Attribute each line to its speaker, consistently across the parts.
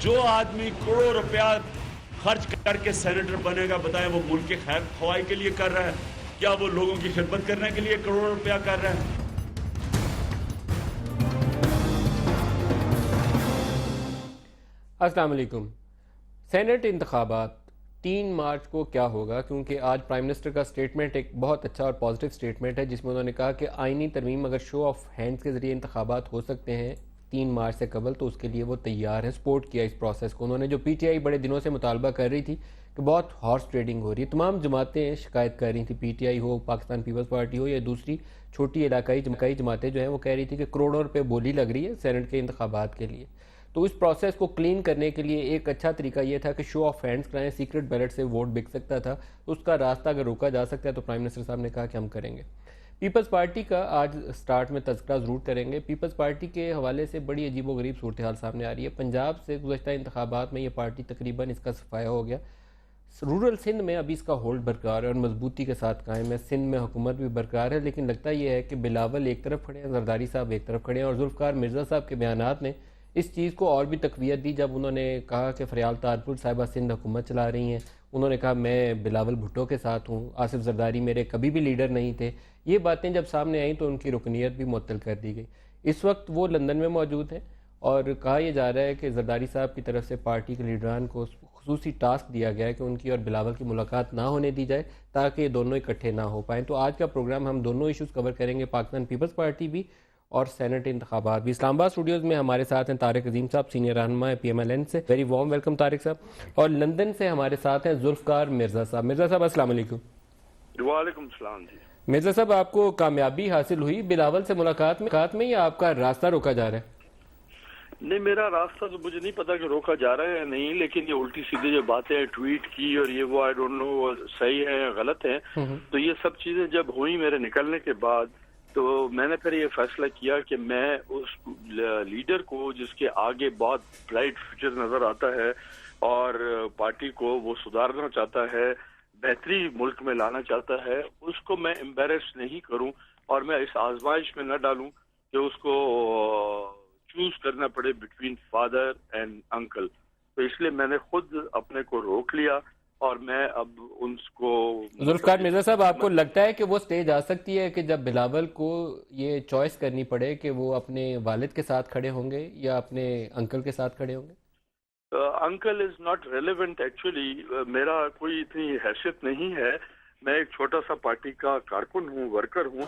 Speaker 1: جو آدمی کروڑوں روپیہ خرچ کر کے سینیٹر بنے گا، بتائیں وہ ملک کے خیر خواہی کے لیے کر رہا ہے، کیا وہ لوگوں کی خدمت کرنے کے لیے کروڑوں روپیہ کر رہا ہے؟
Speaker 2: السلام علیکم۔ سینٹ انتخابات 3 مارچ کو کیا ہوگا؟ کیونکہ آج پرائم منسٹر کا سٹیٹمنٹ ایک بہت اچھا اور پازیٹیو سٹیٹمنٹ ہے، جس میں انہوں نے کہا کہ آئینی ترمیم اگر شو آف ہینڈز کے ذریعے انتخابات ہو سکتے ہیں 3 مارچ سے قبل تو اس کے لیے وہ تیار ہیں، سپورٹ کیا اس پروسیس کو۔ انہوں نے جو پی ٹی آئی بڑے دنوں سے مطالبہ کر رہی تھی کہ بہت ہارس ٹریڈنگ ہو رہی ہے، تمام جماعتیں شکایت کر رہی تھیں، پی ٹی آئی ہو، پاکستان پیپلز پارٹی ہو یا دوسری چھوٹی علاقائی جماعتیں جو ہیں وہ کہہ رہی تھی کہ کروڑوں روپے بولی لگ رہی ہے سینٹ کے انتخابات کے لیے۔ تو اس پروسیس کو کلین کرنے کے لیے ایک اچھا طریقہ یہ تھا کہ شو آف ہینڈز کرائیں، سیکرٹ بیلٹ سے ووٹ بک سکتا تھا، اس کا راستہ اگر روکا جا سکتا ہے تو پرائم منسٹر صاحب نے کہا کہ ہم کریں گے۔ پیپلز پارٹی کا آج سٹارٹ میں تذکرہ ضرور کریں گے۔ پیپلز پارٹی کے حوالے سے بڑی عجیب و غریب صورتحال سامنے آ رہی ہے۔ پنجاب سے گزشتہ انتخابات میں یہ پارٹی تقریباً اس کا صفایا ہو گیا، رورل سندھ میں ابھی اس کا ہولڈ برقرار ہے اور مضبوطی کے ساتھ قائم ہے، سندھ میں حکومت بھی برقرار ہے، لیکن لگتا یہ ہے کہ بلاول ایک طرف کھڑے ہیں، زرداری صاحب ایک طرف کھڑے ہیں، اور ذوالفقار مرزا صاحب کے بیانات نے اس چیز کو اور بھی تقویت دی جب انہوں نے کہا کہ فریال تارپور صاحبہ سندھ حکومت چلا رہی ہیں۔ انہوں نے کہا میں بلاول بھٹو کے ساتھ ہوں، آصف زرداری میرے کبھی بھی لیڈر نہیں تھے۔ یہ باتیں جب سامنے آئیں تو ان کی رکنیت بھی معطل کر دی گئی۔ اس وقت وہ لندن میں موجود ہیں اور کہا یہ جا رہا ہے کہ زرداری صاحب کی طرف سے پارٹی کے لیڈران کو خصوصی ٹاسک دیا گیا ہے کہ ان کی اور بلاول کی ملاقات نہ ہونے دی جائے تاکہ یہ دونوں اکٹھے نہ ہو پائیں۔ تو آج کا پروگرام ہم دونوں ایشوز کور کریں گے، پاکستان پیپلز پارٹی بھی اور سینٹ انتخابات بھی۔ اسلام آباد اسٹوڈیوز میں ہمارے ساتھ ہیں طارق عظیم صاحب، سینئر رہنما پی ایم ایل این سے، ویری وارم ویلکم طارق صاحب، اور لندن سے ہمارے ساتھ ہیں ذوالفقار مرزا صاحب۔ مرزا صاحب السلام علیکم۔
Speaker 3: وعلیکم السلام جی۔
Speaker 2: مرزا صاحب، آپ کو کامیابی حاصل ہوئی بلاول سے ملاقات میں یا آپ کا راستہ روکا جا رہا ہے؟
Speaker 3: نہیں، میرا راستہ تو مجھے نہیں پتا کہ روکا جا رہا ہے یا نہیں، لیکن یہ الٹی سیدھی جو باتیں ٹویٹ کی اور یہ وہ آئی ڈونٹ نو وہ صحیح ہے یا غلط ہے، تو یہ سب چیزیں جب ہوئی میرے نکلنے کے بعد تو میں نے پھر یہ فیصلہ کیا کہ میں اس لیڈر کو جس کے آگے بہت برائٹ فیوچر نظر آتا ہے اور پارٹی کو وہ سدھارنا چاہتا ہے، بہتری ملک میں لانا چاہتا ہے، اس کو میں امبیرس نہیں کروں اور میں اس آزمائش میں نہ ڈالوں کہ اس کو چوز کرنا پڑے بٹوین فادر اینڈ انکل۔ تو اس لیے میں نے خود اپنے کو روک لیا اور میں اب ان کو۔
Speaker 2: ذوالفقار مرزا صاحب، آپ کو لگتا ہے کہ وہ سٹیج آ سکتی ہے کہ جب بلاول کو یہ چوائس کرنی پڑے کہ وہ اپنے والد کے ساتھ کھڑے ہوں گے یا اپنے انکل کے ساتھ کھڑے ہوں گے؟
Speaker 3: Uncle is not relevant, actually میرا کوئی اتنی حیثیت نہیں ہے، میں ایک چھوٹا سا پارٹی کا کارکن ہوں، ورکر ہوں۔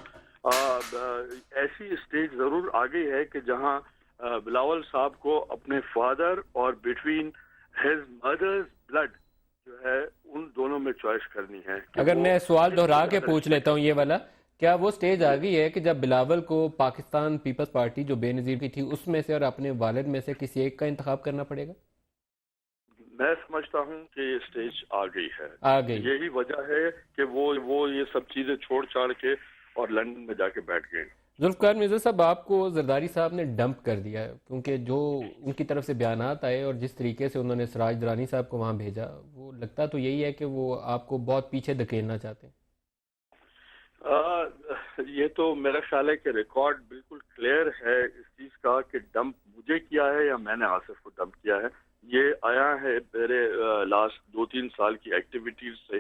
Speaker 3: ایسی اسٹیج ضرور آ گئی ہے کہ جہاں بلاول صاحب کو اپنے فادر اور بٹوین ہز مدرز بلڈ جو ہے ان دونوں میں چوائس کرنی ہے۔
Speaker 2: اگر میں سوال دہرا کے پوچھ لیتا ہوں یہ والا، کیا وہ سٹیج آ گئی ہے کہ جب بلاول کو پاکستان پیپلز پارٹی جو بے نظیر کی تھی اس میں سے اور اپنے والد میں سے کسی ایک کا انتخاب کرنا پڑے گا؟
Speaker 3: میں سمجھتا ہوں کہ یہ سٹیج آ گئی ہے،
Speaker 2: آ گئی۔
Speaker 3: یہی وجہ ہے کہ وہ یہ سب چیزیں چھوڑ چھاڑ کے اور لندن میں جا کے بیٹھ گئے۔
Speaker 2: ذوالفقار مرزا صاحب، آپ کو زرداری صاحب نے ڈمپ کر دیا ہے کیونکہ جو ان کی طرف سے بیانات آئے اور جس طریقے سے انہوں نے سراج درانی صاحب کو وہاں بھیجا، وہ لگتا تو یہی ہے کہ وہ آپ کو بہت پیچھے دھکیلنا چاہتے ہیں۔
Speaker 3: یہ تو میرا خیال ہے کہ ریکارڈ بالکل کلیئر ہے اس چیز کا کہ ڈمپ مجھے کیا ہے یا میں نے آصف کو ڈمپ کیا ہے۔ یہ آیا ہے میرے لاسٹ 2-3 سال کی ایکٹیویٹیز سے۔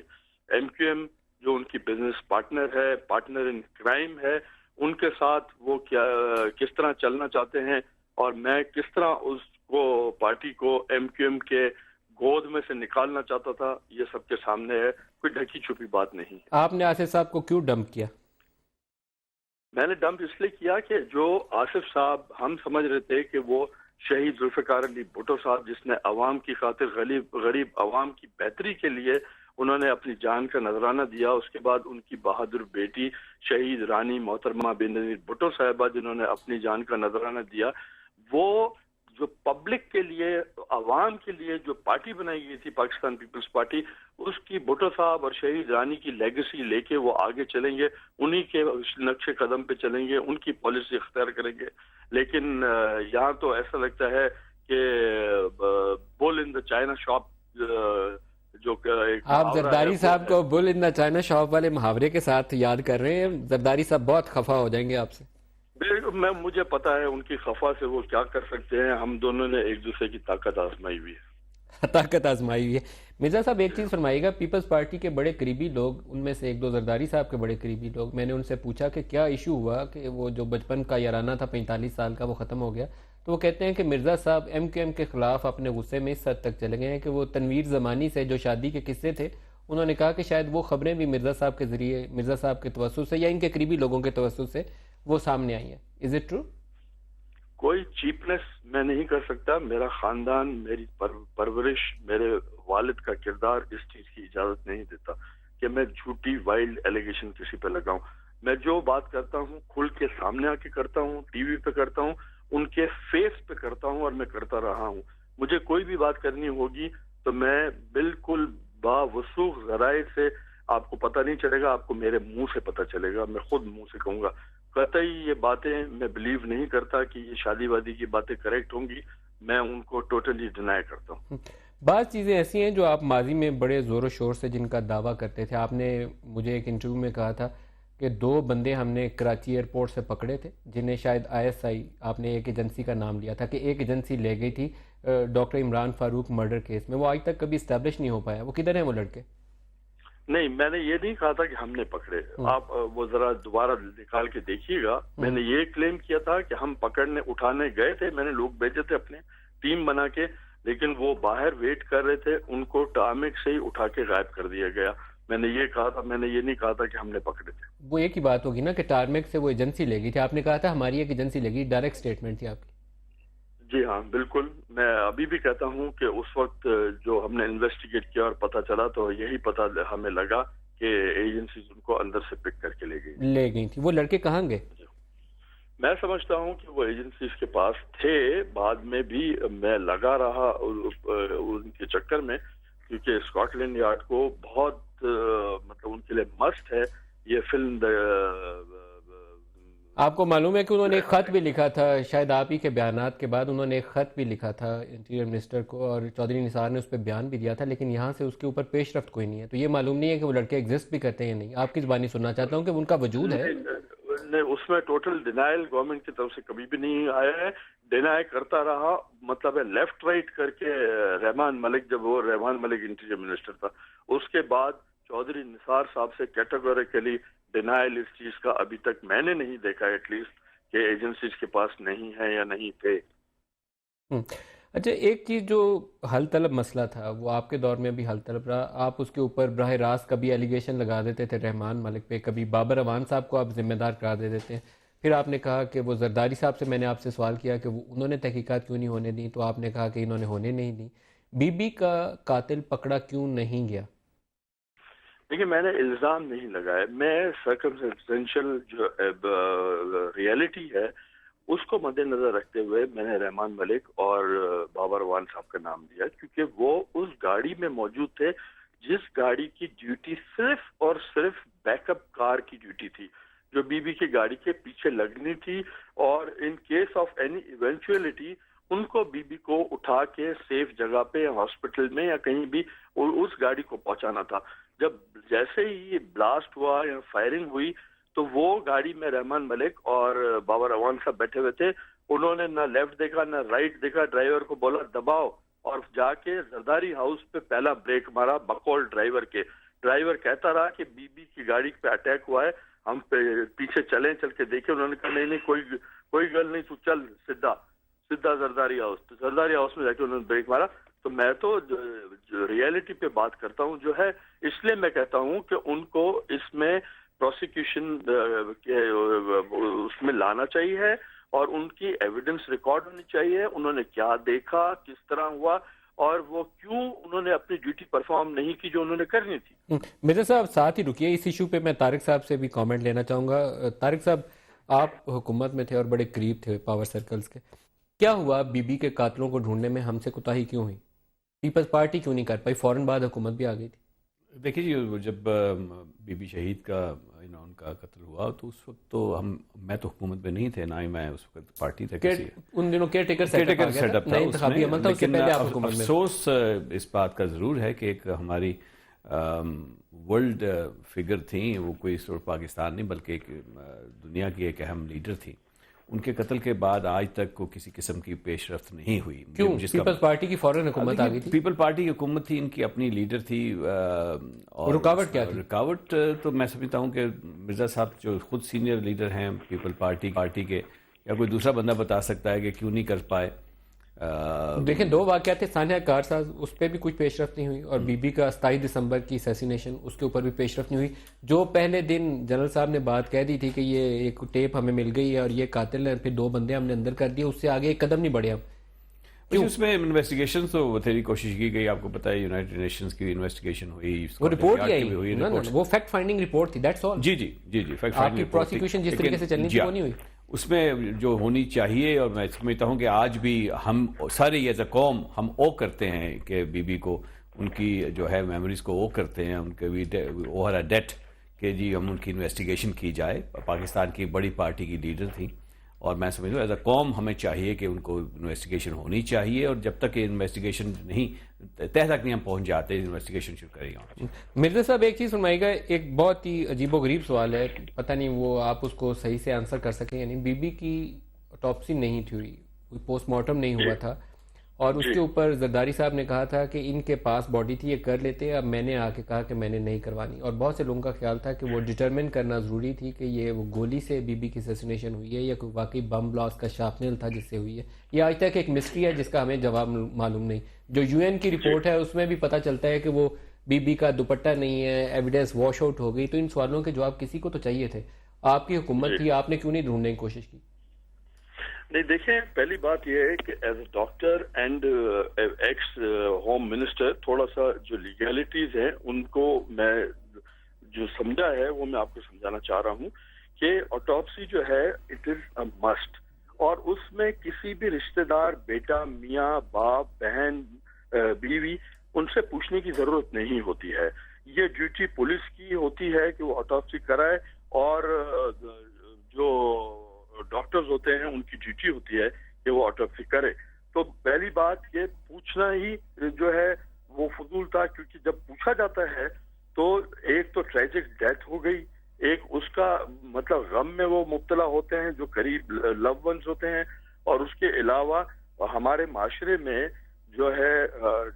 Speaker 3: ایم کیو ایم جو ان کی بزنس پارٹنر ہے، پارٹنر ان کرائم ہے، ان کے ساتھ وہ کس طرح چلنا چاہتے ہیں اور میں کس طرح اس کو پارٹی کو ایم کیو ایم کے گود میں سے نکالنا چاہتا تھا، یہ سب کے سامنے ہے، کوئی ڈھکی چھپی بات نہیں۔
Speaker 2: آپ نے آصف صاحب کو کیوں ڈمپ کیا؟
Speaker 3: میں نے ڈمپ اس لیے کیا کہ جو آصف صاحب ہم سمجھ رہے تھے کہ وہ شہید ذوالفقار علی بھٹو صاحب جس نے عوام کی خاطر غریب عوام کی بہتری کے لیے انہوں نے اپنی جان کا نذرانہ دیا، اس کے بعد ان کی بہادر بیٹی شہید رانی محترمہ بے نظیر بھٹو صاحبہ جنہوں نے اپنی جان کا نذرانہ دیا، وہ جو پبلک کے لیے، عوام کے لیے جو پارٹی بنائی گئی تھی پاکستان پیپلز پارٹی، اس کی بھٹو صاحب اور شہید رانی کی لیگیسی لے کے وہ آگے چلیں گے، انہی کے نقش قدم پہ چلیں گے، ان کی پالیسی اختیار کریں گے۔ لیکن یہاں تو ایسا لگتا ہے کہ بل ان دا چائنا شاپ، جو
Speaker 2: آپ زرداری صاحب کو بل ان دا چائنا شاپ والے محاورے کے ساتھ یاد کر رہے ہیں۔ زرداری صاحب بہت خفا ہو جائیں گے آپ سے۔
Speaker 3: مجھے پتا ہے ان کی خفا سے وہ کیا کر سکتے ہیں. ہم دونوں نے ایک دوسرے کی طاقت آزمائی ہوئی ہے.
Speaker 2: طاقت آزمائی ہوئی ہے. مرزا صاحب ایک چیز فرمائیے گا, پیپلز پارٹی کے بڑے قریبی لوگ, ان میں سے ایک دو زرداری صاحب کے بڑے قریبی لوگ, میں نے ان سے پوچھا کہ کیا ایشو ہوا کہ وہ جو بچپن کا یارانہ تھا 45 سال کا وہ ختم ہو گیا, تو وہ کہتے ہیں کہ مرزا صاحب ایم کیو ایم کے خلاف اپنے غصے میں اس حد تک چلے گئے ہیں کہ وہ تنویر زمانی سے جو شادی کے قصے تھے, انہوں نے کہا کہ شاید وہ خبریں بھی مرزا صاحب کے ذریعے, مرزا صاحب کے توسط سے یا ان کے قریبی لوگوں کے توسط سے وہ سامنے آئی ہیں. Is it true?
Speaker 3: کوئی چیپنس میں نہیں کر سکتا. میرا خاندان, میری پرورش, میرے والد کا کردار اس چیز کی اجازت نہیں دیتا کہ میں جھوٹی وائلڈ ایلیگیشن کسی پہ لگاؤں. میں جو بات کرتا ہوں کھل کے سامنے آ کے کرتا ہوں, ٹی وی پہ کرتا ہوں, ان کے فیس پہ کرتا ہوں, اور میں کرتا رہا ہوں. مجھے کوئی بھی بات کرنی ہوگی تو میں بالکل باوثوق ذرائع سے, آپ کو پتہ نہیں چلے گا, آپ کو میرے منہ سے پتہ چلے گا, میں خود منہ سے کہوں گا. قطعی یہ باتیں میں بلیو نہیں کرتا کہ یہ شادی وادی کی باتیں کریکٹ ہوں گی, میں ان کو ٹوٹلی ڈینائی کرتا ہوں.
Speaker 2: بعض چیزیں ایسی ہیں جو آپ ماضی میں بڑے زور و شور سے جن کا دعویٰ کرتے تھے. آپ نے مجھے ایک انٹرویو میں کہا تھا کہ 2 بندے ہم نے کراچی ایئرپورٹ سے پکڑے تھے جنہیں شاید ISI, آپ نے ایک ایجنسی کا نام لیا تھا کہ ایک ایجنسی لے گئی تھی doctor Imran Farooq murder case میں, وہ آج تک کبھی اسٹیبلش نہیں ہو پایا. وہ کدھر ہیں وہ لڑکے؟
Speaker 3: نہیں, میں نے یہ نہیں کہا تھا کہ ہم نے پکڑے. آپ وہ ذرا دوبارہ نکال کے دیکھیے گا. میں نے یہ کلیم کیا تھا کہ ہم پکڑنے اٹھانے گئے تھے, میں نے لوگ بھیجے تھے اپنے ٹیم بنا کے, لیکن وہ باہر ویٹ کر رہے تھے, ان کو ٹامک سے ہی اٹھا کے غائب کر دیا گیا. میں نے یہ کہا تھا, میں نے یہ نہیں کہا تھا کہ ہم نے پکڑے تھے.
Speaker 2: وہ ایک ہی بات ہوگی نا کہ ٹارمیک سے وہ ایجنسی لے گئی تھی. آپ نے کہا تھا ہماری ایک ایجنسی لے گئی, ڈائریکٹ سٹیٹمنٹ تھی آپ کی.
Speaker 3: جی ہاں بالکل. میں ابھی بھی کہتا ہوں کہ اس وقت جو ہم نے انویسٹیگیٹ کیا اور پتہ چلا تو یہی پتہ ہمیں لگا کہ ایجنسیز ان کو اندر سے پک کر کے لے
Speaker 2: گئی تھی. وہ لڑکے کہاں گئے؟
Speaker 3: میں سمجھتا ہوں کہ وہ ایجنسیز کے پاس تھے. بعد میں بھی میں لگا رہا ان کے چکر میں, کیونکہ اسکاٹ لینڈ یارڈ کو بہت مطلب ان کے لیے مسٹ ہے یہ فلم.
Speaker 2: آپ کو معلوم ہے کہ انہوں نے ایک خط بھی لکھا تھا, شاید آپ ہی کے بیانات کے بعد انہوں نے ایک خط بھی لکھا تھا انٹیریئر منسٹر کو, اور چودھری نثار نے اس پہ بیان بھی دیا تھا, لیکن یہاں سے اس کے اوپر پیش رفت کوئی نہیں ہے. تو یہ معلوم نہیں ہے کہ وہ لڑکے ایگزسٹ بھی کرتے ہیں یا نہیں. آپ کی زبانی سننا چاہتا ہوں کہ ان کا وجود ہے.
Speaker 3: اس میں ٹوٹل ڈینائل گورنمنٹ کی طرف سے کبھی بھی نہیں آیا ہے. ڈینائی کرتا رہا, مطلب ہے لیفٹ رائٹ کر کے. رحمان ملک, جب وہ رحمان ملک انٹیریئر منسٹر تھا, اس کے بعد چودھری نثار صاحب سے کیٹیگوریکلی ڈینائل اس چیز کا ابھی تک میں نے نہیں دیکھا ایٹ لیسٹ کہ ایجنسیز کے پاس نہیں ہے یا نہیں تھے.
Speaker 2: اچھا, ایک چیز جو حل طلب مسئلہ تھا وہ آپ کے دور میں بھی حل طلب رہا. آپ اس کے اوپر براہ راست کبھی ایلیگیشن لگا دیتے تھے رحمان ملک پہ, کبھی بابر اعوان صاحب کو آپ ذمہ دار قرار دے دیتے ہیں. پھر آپ نے کہا کہ وہ زرداری صاحب سے, میں نے آپ سے سوال کیا کہ انہوں نے تحقیقات کیوں نہیں ہونے دی, تو آپ نے کہا کہ انہوں نے ہونے نہیں دی. بی بی کا قاتل پکڑا کیوں نہیں گیا؟
Speaker 3: دیکھیے, میں نے الزام نہیں لگایا. میں سرکمسٹینشل جو ریئلٹی ہے اس کو مد نظر رکھتے ہوئے میں نے رحمان ملک اور بابر اعوان صاحب کا نام دیا, کیونکہ وہ اس گاڑی میں موجود تھے جس گاڑی کی ڈیوٹی صرف اور صرف بیک اپ کار کی ڈیوٹی تھی, جو بی بی کی گاڑی کے پیچھے لگنی تھی, اور ان کیس آف اینی ایونچوئلٹی ان کو بی بی کو اٹھا کے سیف جگہ پہ ہاسپٹل میں یا کہیں بھی اس گاڑی کو پہنچانا تھا. جب جیسے ہی یہ بلاسٹ ہوا یا فائرنگ ہوئی تو وہ گاڑی میں رحمان ملک اور بابر اعوان صاحب بیٹھے ہوئے تھے. انہوں نے نہ لیفٹ دیکھا نہ رائٹ دیکھا, ڈرائیور کو بولا دباؤ, اور جا کے زرداری ہاؤس پہ پہلا بریک مارا بقول ڈرائیور کے. ڈرائیور کہتا رہا کہ بی بی کی گاڑی پہ اٹیک ہوا ہے, ہم پیچھے چلیں, چل کے دیکھیں. انہوں نے کہا نہیں کوئی گل نہیں, تو چل سیدھا زرداری ہاؤس. تو زرداری ہاؤس میں جا کے انہوں نے بریک مارا. تو میں تو ریئلٹی پہ بات کرتا ہوں جو ہے, اس لیے میں کہتا ہوں کہ ان کو اس میں پروسیکیوشن اس میں لانا چاہیے, اور ان کی ایویڈنس ریکارڈ ہونی چاہیے. انہوں نے کیا دیکھا, کس طرح ہوا, اور وہ کیوں انہوں نے اپنی ڈیوٹی پرفارم نہیں کی جو انہوں نے کرنی تھی.
Speaker 2: مرزا صاحب ساتھ ہی رکیے, اس ایشو پہ میں طارق صاحب سے بھی کامنٹ لینا چاہوں گا. طارق صاحب, آپ حکومت میں تھے اور بڑے قریب تھے پاور سرکلز کے. کیا ہوا بی بی کے قاتلوں کو ڈھونڈنے میں ہم سے کوتاہی کیوں ہوئی؟ پیپلز پارٹی کیوں نہیں کر پائی؟ فوراً بعد حکومت بھی آ گئی تھی.
Speaker 4: دیکھیے جی, جب بی بی شہید کا ان کا قتل ہوا تو اس وقت تو میں تو حکومت میں نہیں تھے, نہ ہی میں اس وقت پارٹی تھا کسی.
Speaker 2: ان دنوں کیئر ٹیکر سیٹ اپ تھا, انتخابی عمل تھا, اس سے پہلے آپ حکومت میں.
Speaker 4: افسوس اس بات کا ضرور ہے کہ ایک ہماری ورلڈ فگر تھیں, وہ کوئی صرف پاکستان نہیں بلکہ ایک دنیا کی ایک اہم لیڈر تھیں, ان کے قتل کے بعد آج تک کو کسی قسم کی پیش رفت نہیں ہوئی.
Speaker 2: کیوں؟ پیپلز پارٹی کی فوراً حکومت آ گئی تھی.
Speaker 4: پیپل پارٹی کی حکومت تھی, ان کی اپنی لیڈر تھی. اور
Speaker 2: رکاوٹ کیا تھی؟
Speaker 4: رکاوٹ تو میں سمجھتا ہوں کہ مرزا صاحب جو خود سینئر لیڈر ہیں پیپل پارٹی کے, یا کوئی دوسرا بندہ بتا سکتا ہے کہ کیوں نہیں کر پائے.
Speaker 2: دیکھیں 2 واقعات تھے, ثانیہ کارساز اس پہ بھی کچھ پیش رفت نہیں ہوئی, اور بی بی کا 27 دسمبر کی اسیسینیشن اس کے اوپر بھی پیش رفت نہیں ہوئی. جو پہلے دن جنرل صاحب نے بات کہہ دی تھی کہ یہ ایک ٹیپ ہمیں مل گئی ہے اور یہ قاتل ہے, پھر 2 بندے ہم نے اندر کر دیے, اس سے آگے ایک قدم نہیں بڑھے ہم.
Speaker 4: اس میں انویسٹیگیشن تو بتھیری کوشش کی گئی, آپ کو پتہ ہے یونائٹڈ نیشنز کی انویسٹیگیشن ہوئی,
Speaker 2: وہ رپورٹ ہی آئی, وہ فیکٹ فائنڈنگ رپورٹ تھی, دیٹس آل.
Speaker 4: جی فیکٹ فائنڈنگ رپورٹ.
Speaker 2: پروسیکیوشن جس طریقے سے چلنی تھی وہ نہیں ہوئی.
Speaker 4: اس میں جو ہونی چاہیے, اور میں سمجھتا ہوں کہ آج بھی ہم سارے ایز اے قوم ہم او کرتے ہیں کہ بی بی کو ان کی جو ہے میموریز کو او کرتے ہیں, ان کے بھی اوور اے ڈیٹ کہ جی ہم ان کی انویسٹیگیشن کی جائے. پاکستان کی بڑی پارٹی کی لیڈر تھیں, اور میں سمجھتا ہوں ایز اے قوم ہمیں چاہیے کہ ان کو انویسٹیگیشن ہونی چاہیے, اور جب تک انویسٹیگیشن نہیں تہ تک نہیں ہم پہنچ جاتے, انویسٹیگیشن شروع کریں گے.
Speaker 2: مرزا صاحب ایک چیز فرمائے گا, ایک بہت ہی عجیب و غریب سوال ہے, پتہ نہیں وہ آپ اس کو صحیح سے آنسر کر سکیں. یعنی بی بی کی آٹوپسی نہیں تھی ہوئی, کوئی پوسٹ مارٹم نہیں ہوا تھا, اور اس کے اوپر زرداری صاحب نے کہا تھا کہ ان کے پاس باڈی تھی, یہ کر لیتے. اب میں نے آ کے کہا کہ میں نے نہیں کروانی, اور بہت سے لوگوں کا خیال تھا کہ وہ ڈٹرمن کرنا ضروری تھی کہ یہ وہ گولی سے بی بی کی اسیسینیشن ہوئی ہے یا کوئی واقعی بم بلاسٹ کا شارپنیل تھا جس سے ہوئی ہے. یہ آج تک ایک مسٹری ہے جس کا ہمیں جواب معلوم نہیں. جو یو این کی رپورٹ ہے اس میں بھی پتہ چلتا ہے کہ وہ بی بی کا دوپٹہ نہیں ہے, ایویڈنس واش آؤٹ ہو گئی. تو ان سوالوں کے جواب کسی کو تو چاہیے تھے. آپ کی حکومت تھی, آپ نے کیوں نہیں ڈھونڈنے کی کوشش کی؟
Speaker 3: نہیں دیکھیں, پہلی بات یہ ہے کہ as a doctor and x home minister تھوڑا سا جو لیگیلٹیز ہیں ان کو میں جو سمجھا ہے وہ میں آپ کو سمجھانا چاہ رہا ہوں کہ آٹوپسی جو ہے اٹ از اے مسٹ, اور اس میں کسی بھی رشتہ دار, بیٹا, میاں, باپ, بہن, بیوی, ان سے پوچھنے کی ضرورت نہیں ہوتی ہے. یہ ڈیوٹی پولیس کی ہوتی ہے کہ وہ آٹوپسی کرائے, اور جو ڈاکٹرز ہوتے ہیں ان کی ڈیوٹی ہوتی ہے کہ وہ آٹوپسی کرے. تو پہلی بات یہ پوچھنا ہی جو ہے وہ فضول تھا, کیونکہ جب پوچھا جاتا ہے تو ایک تو ٹریجک ڈیتھ ہو گئی, ایک اس کا مطلب غم میں وہ مبتلا ہوتے ہیں جو قریب لو ونز ہوتے ہیں, اور اس کے علاوہ ہمارے معاشرے میں جو ہے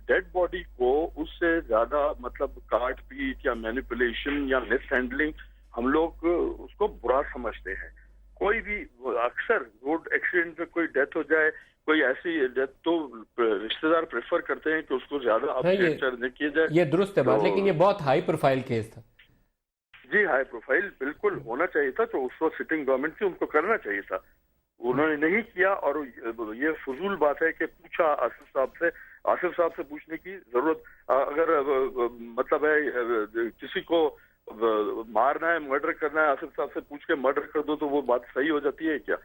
Speaker 3: ڈیڈ باڈی کو اس سے زیادہ مطلب کاٹ پیٹ یا مینیپولیشن یا مس ہینڈلنگ ہم لوگ اس کو برا سمجھتے ہیں. کوئی بھی اکثر روڈ ایکسیڈنٹ میں کوئی ڈیتھ ہو جائے, کوئی ایسی ڈیتھ, تو رشتہ دار پریفر کرتے ہیں کہ اس کو زیادہ اپڈیٹ نہ کیا جائے.
Speaker 2: یہ درست ہے بات, لیکن یہ بہت ہائی پروفائل کیس تھا.
Speaker 3: جی ہائی پروفائل بالکل ہونا چاہیے تھا, تو اس وقت سٹنگ گورنمنٹ تھی, ان کو کرنا چاہیے تھا, انہوں نے نہیں کیا. اور یہ فضول بات ہے کہ پوچھا آصف صاحب سے پوچھنے کی ضرورت, اگر مطلب ہے کسی کو مارنا ہے, مرڈر کرنا ہے, آصف صاحب سے پوچھ کے مرڈر کر دو تو وہ بات صحیح ہو جاتی ہے کیا؟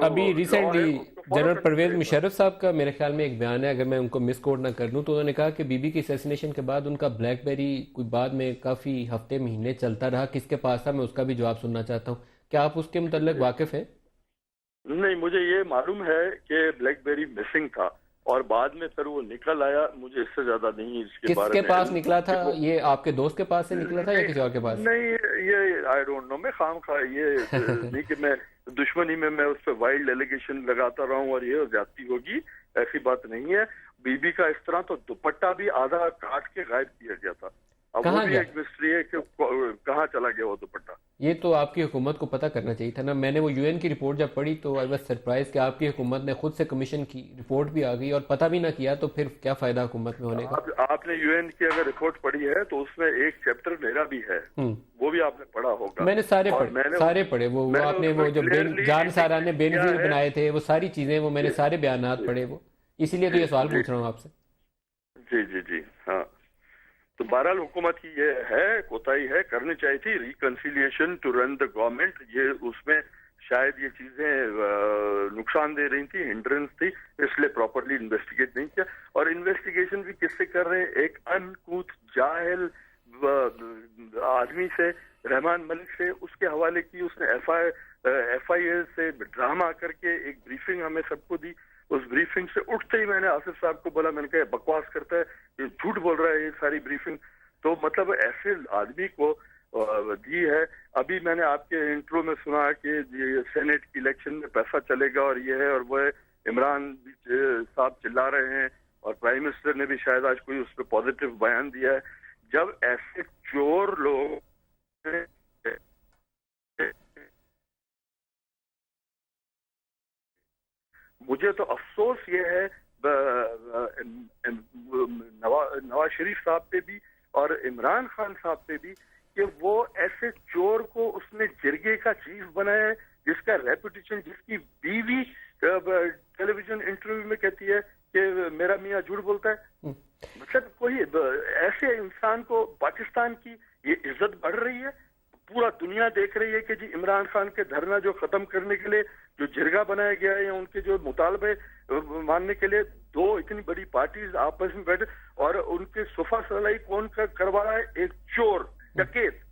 Speaker 2: ابھی ریسنٹلی جنرل پرویز مشرف صاحب کا میرے خیال میں ایک بیان ہے, اگر میں ان کو مس کوٹ نہ کر دوں, تو انہوں نے کہا کہ بی بی کی اسیسینیشن کے بعد ان کا بلیک بیری کوئی بعد میں کافی ہفتے مہینے چلتا رہا. کس کے پاس تھا, میں اس کا بھی جواب سننا چاہتا ہوں. کیا آپ اس کے متعلق واقف ہیں؟
Speaker 3: نہیں, مجھے یہ معلوم ہے کہ بلیک بیری مسنگ تھا, اور بعد میں پھر وہ نکل آیا. مجھے اس سے زیادہ نہیں اس کے بارے میں.
Speaker 2: کس کے پاس نکلا تھا؟ یہ آپ کے دوست کے پاس سے نکلا تھا یا کسی اور کے پاس؟
Speaker 3: نہیں, یہ آئی ڈونٹ نو, میں خام خواہ یہ نہیں کہ میں دشمنی میں اس پہ وائلڈ ایلیگیشن لگاتا رہا ہوں اور یہ زیادتی ہوگی, ایسی بات نہیں ہے. بی بی کا اس طرح تو دوپٹہ بھی آدھا کاٹ کے غائب کیا گیا تھا. اب وہ بھی ایک مسٹری ہے کہ کہاں چلا گیا وہ دوپٹہ.
Speaker 2: یہ تو آپ کی حکومت کو پتہ کرنا چاہیے تھا نا. میں نے وہ یو این کی رپورٹ جب پڑھی تو آئی واز سرپرائز کہ آپ کی حکومت نے خود سے کمیشن کی رپورٹ بھی آ گئی اور پتہ بھی نہ کیا, تو پھر کیا فائدہ حکومت میں ہونے کا.
Speaker 3: آپ نے یو این کی اگر رپورٹ پڑھی ہے تو اس میں ایک چیپٹر میرا بھی ہے, وہ بھی آپ نے پڑھا ہوگا.
Speaker 2: میں نے سارے پڑھے. وہ آپ نے وہ جو جان سارا نے بے نظیر بنائے تھے, وہ ساری چیزیں, وہ میں نے سارے بیانات پڑھے, وہ اسی لیے تو یہ سوال پوچھ رہا ہوں آپ سے.
Speaker 3: جی ہاں. تو بہرحال حکومت کی یہ ہے کوتاہی ہے, کرنی چاہیے تھی reconciliation to run the government. یہ اس میں شاید یہ چیزیں نقصان دے رہی تھی, ہنڈرنس تھی, اس لیے پراپرلی انویسٹیگیٹ نہیں کیا. اور انویسٹیگیشن بھی کس سے کر رہے ہیں؟ ایک انکوت جاہل آدمی سے, رحمان ملک سے, اس کے حوالے کی. اس نے ایف آئی اے سے ڈرامہ کر کے ایک بریفنگ ہمیں سب کو دی. اس بریفنگ سے اٹھتے ہی میں نے آصف صاحب کو بولا, میں نے کہا بکواس کرتا ہے, یہ جھوٹ بول رہا ہے یہ ساری بریفنگ. تو مطلب ایسے آدمی کو دی ہے. ابھی میں نے آپ کے انٹرو میں سنا کہ سینٹ کی الیکشن میں پیسہ چلے گا اور یہ ہے اور وہ ہے. عمران صاحب چلا رہے ہیں اور پرائم منسٹر نے بھی شاید آج کوئی اس پہ پازیٹیو بیان دیا ہے. جب ایسے چور لوگ مجھے تو افسوس یہ ہے نواز شریف صاحب پہ بھی اور عمران خان صاحب پہ بھی کہ وہ ایسے چور کو اس نے جرگے کا چیف بنایا ہے جس کا ریپوٹیشن، جس کی بیوی ٹیلی ویژن انٹرویو میں کہتی ہے کہ میرا میاں جھوٹ بولتا ہے. مطلب کوئی ایسے انسان کو پاکستان کی یہ عزت بڑھ رہی ہے. پورا دنیا دیکھ رہی ہے کہ جی عمران خان کے دھرنا جو ختم کرنے کے لیے جو جرگا بنایا گیا ہے یا ان کے جو مطالبے ماننے کے لیے دو اتنی بڑی پارٹیز آپس میں بیٹھے اور ان کے صفحہ سلائی کون کروا رہا ہے؟ ایک چور ڈکیت.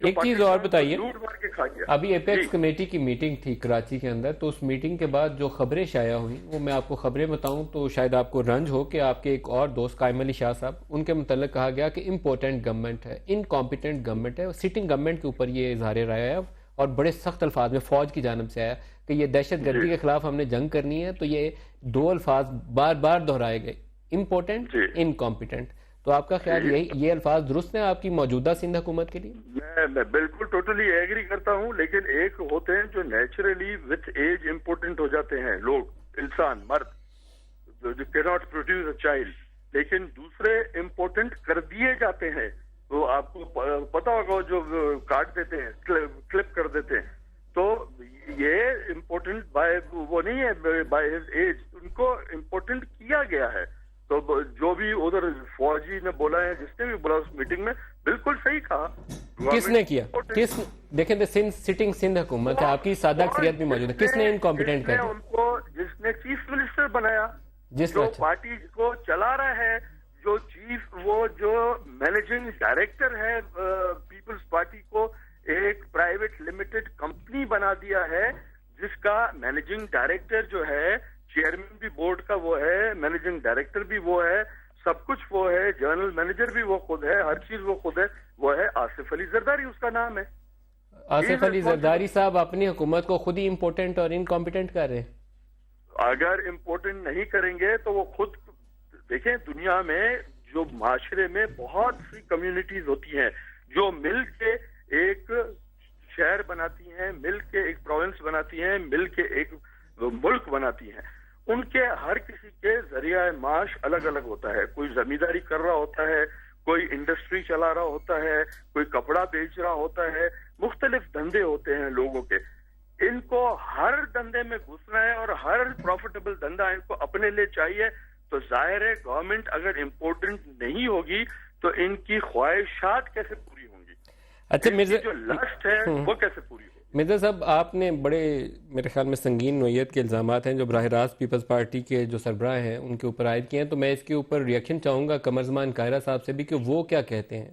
Speaker 2: ایک چیز اور بتائیے، ابھی
Speaker 3: جی.
Speaker 2: ایپیکس کمیٹی کی میٹنگ تھی کراچی کے اندر، تو اس میٹنگ کے بعد جو خبریں شائع ہوئیں وہ میں آپ کو خبریں بتاؤں تو شاید آپ کو رنج ہو کہ آپ کے ایک اور دوست قائم علی شاہ صاحب، ان کے متعلق کہا گیا کہ امپورٹنٹ گورنمنٹ ہے، انکمپیٹنٹ گورنمنٹ ہے. سٹنگ گورنمنٹ کے اوپر یہ اظہار رائے ہے اور بڑے سخت الفاظ میں فوج کی جانب سے آیا کہ یہ دہشت گردی کے خلاف ہم نے جنگ کرنی ہے. تو یہ دو الفاظ بار بار دہرائے گئے، امپورٹنٹ انکمپیٹنٹ. تو آپ کا خیال یہ الفاظ درست ہیں آپ کی موجودہ سندھ حکومت کے لیے؟
Speaker 3: میں بالکل ٹوٹلی ایگری کرتا ہوں، لیکن ایک ہوتے ہیں جو نیچرلی وتھ ایج امپورٹنٹ ہو جاتے ہیں لوگ، انسان، مرد جو کیناٹ پروڈیوس اے چائلڈ، لیکن دوسرے امپورٹنٹ کر دیے جاتے ہیں. وہ آپ کو پتا ہوگا جو کاٹ دیتے ہیں، کلپ کر دیتے ہیں. تو یہ امپورٹنٹ بائی وہ نہیں ہے بائی ہز ایج، ان کو امپورٹنٹ کیا گیا ہے. تو جو بھی ادھر فوجی نے بولا ہے، جس نے بھی بولا اس میٹنگ میں، بالکل صحیح کہا.
Speaker 2: کس نے کیا؟ دیکھیں سٹنگ سندھ حکومت ہے، آپ کی سادہ اکثریت بھی موجود ہے، کس نے انکمپیٹنٹ کر دیا؟
Speaker 3: ان کو جس نے چیف منسٹر بنایا، جو پارٹی کو چلا رہا ہے، جو چیف، وہ جو مینیجنگ ڈائریکٹر ہے پیپلز پارٹی کو ایک پرائیویٹ لمیٹڈ کمپنی بنا دیا ہے، جس کا مینیجنگ ڈائریکٹر جو ہے، چیئرمین بھی بورڈ کا وہ ہے، مینیجنگ ڈائریکٹر بھی وہ ہے، سب کچھ وہ ہے، جنرل مینیجر بھی وہ خود ہے، ہر چیز وہ خود ہے. وہ ہے آصف علی زرداری، اس کا نام ہے.
Speaker 2: آصف علی زرداری صاحب اپنی حکومت کو خود ہی امپورٹنٹ اور انکمپیٹنٹ کر رہے ہیں.
Speaker 3: اگر امپورٹنٹ نہیں کریں گے تو وہ خود دیکھیں، دنیا میں جو معاشرے میں بہت سی کمیونٹیز ہوتی ہیں جو مل کے ایک شہر بناتی ہیں، مل کے ایک پروونس بناتی ہیں، مل کے ایک ملک بناتی ہیں. ان کے ہر کسی کے ذریعہ معاش الگ الگ ہوتا ہے. کوئی زمینداری کر رہا ہوتا ہے، کوئی انڈسٹری چلا رہا ہوتا ہے، کوئی کپڑا بیچ رہا ہوتا ہے، مختلف دھندے ہوتے ہیں لوگوں کے. ان کو ہر دھندے میں گھسنا ہے اور ہر پروفیٹیبل دھندا ان کو اپنے لیے چاہیے. تو ظاہر ہے گورنمنٹ اگر امپورٹنٹ نہیں ہوگی تو ان کی خواہشات کیسے پوری ہوں گی؟
Speaker 2: اچھا مرزا،
Speaker 3: جو لسٹ ہے وہ کیسے پوری ہوگی؟
Speaker 2: مرزا صاحب، آپ نے بڑے میرے خیال میں سنگین نوعیت کے الزامات ہیں جو براہ راست پیپلز پارٹی کے جو سربراہ ہیں ان کے اوپر عائد کیے ہیں. تو میں اس کے اوپر ریئیکشن چاہوں گا قمر زمان قاہرہ صاحب سے بھی کہ وہ کیا کہتے ہیں.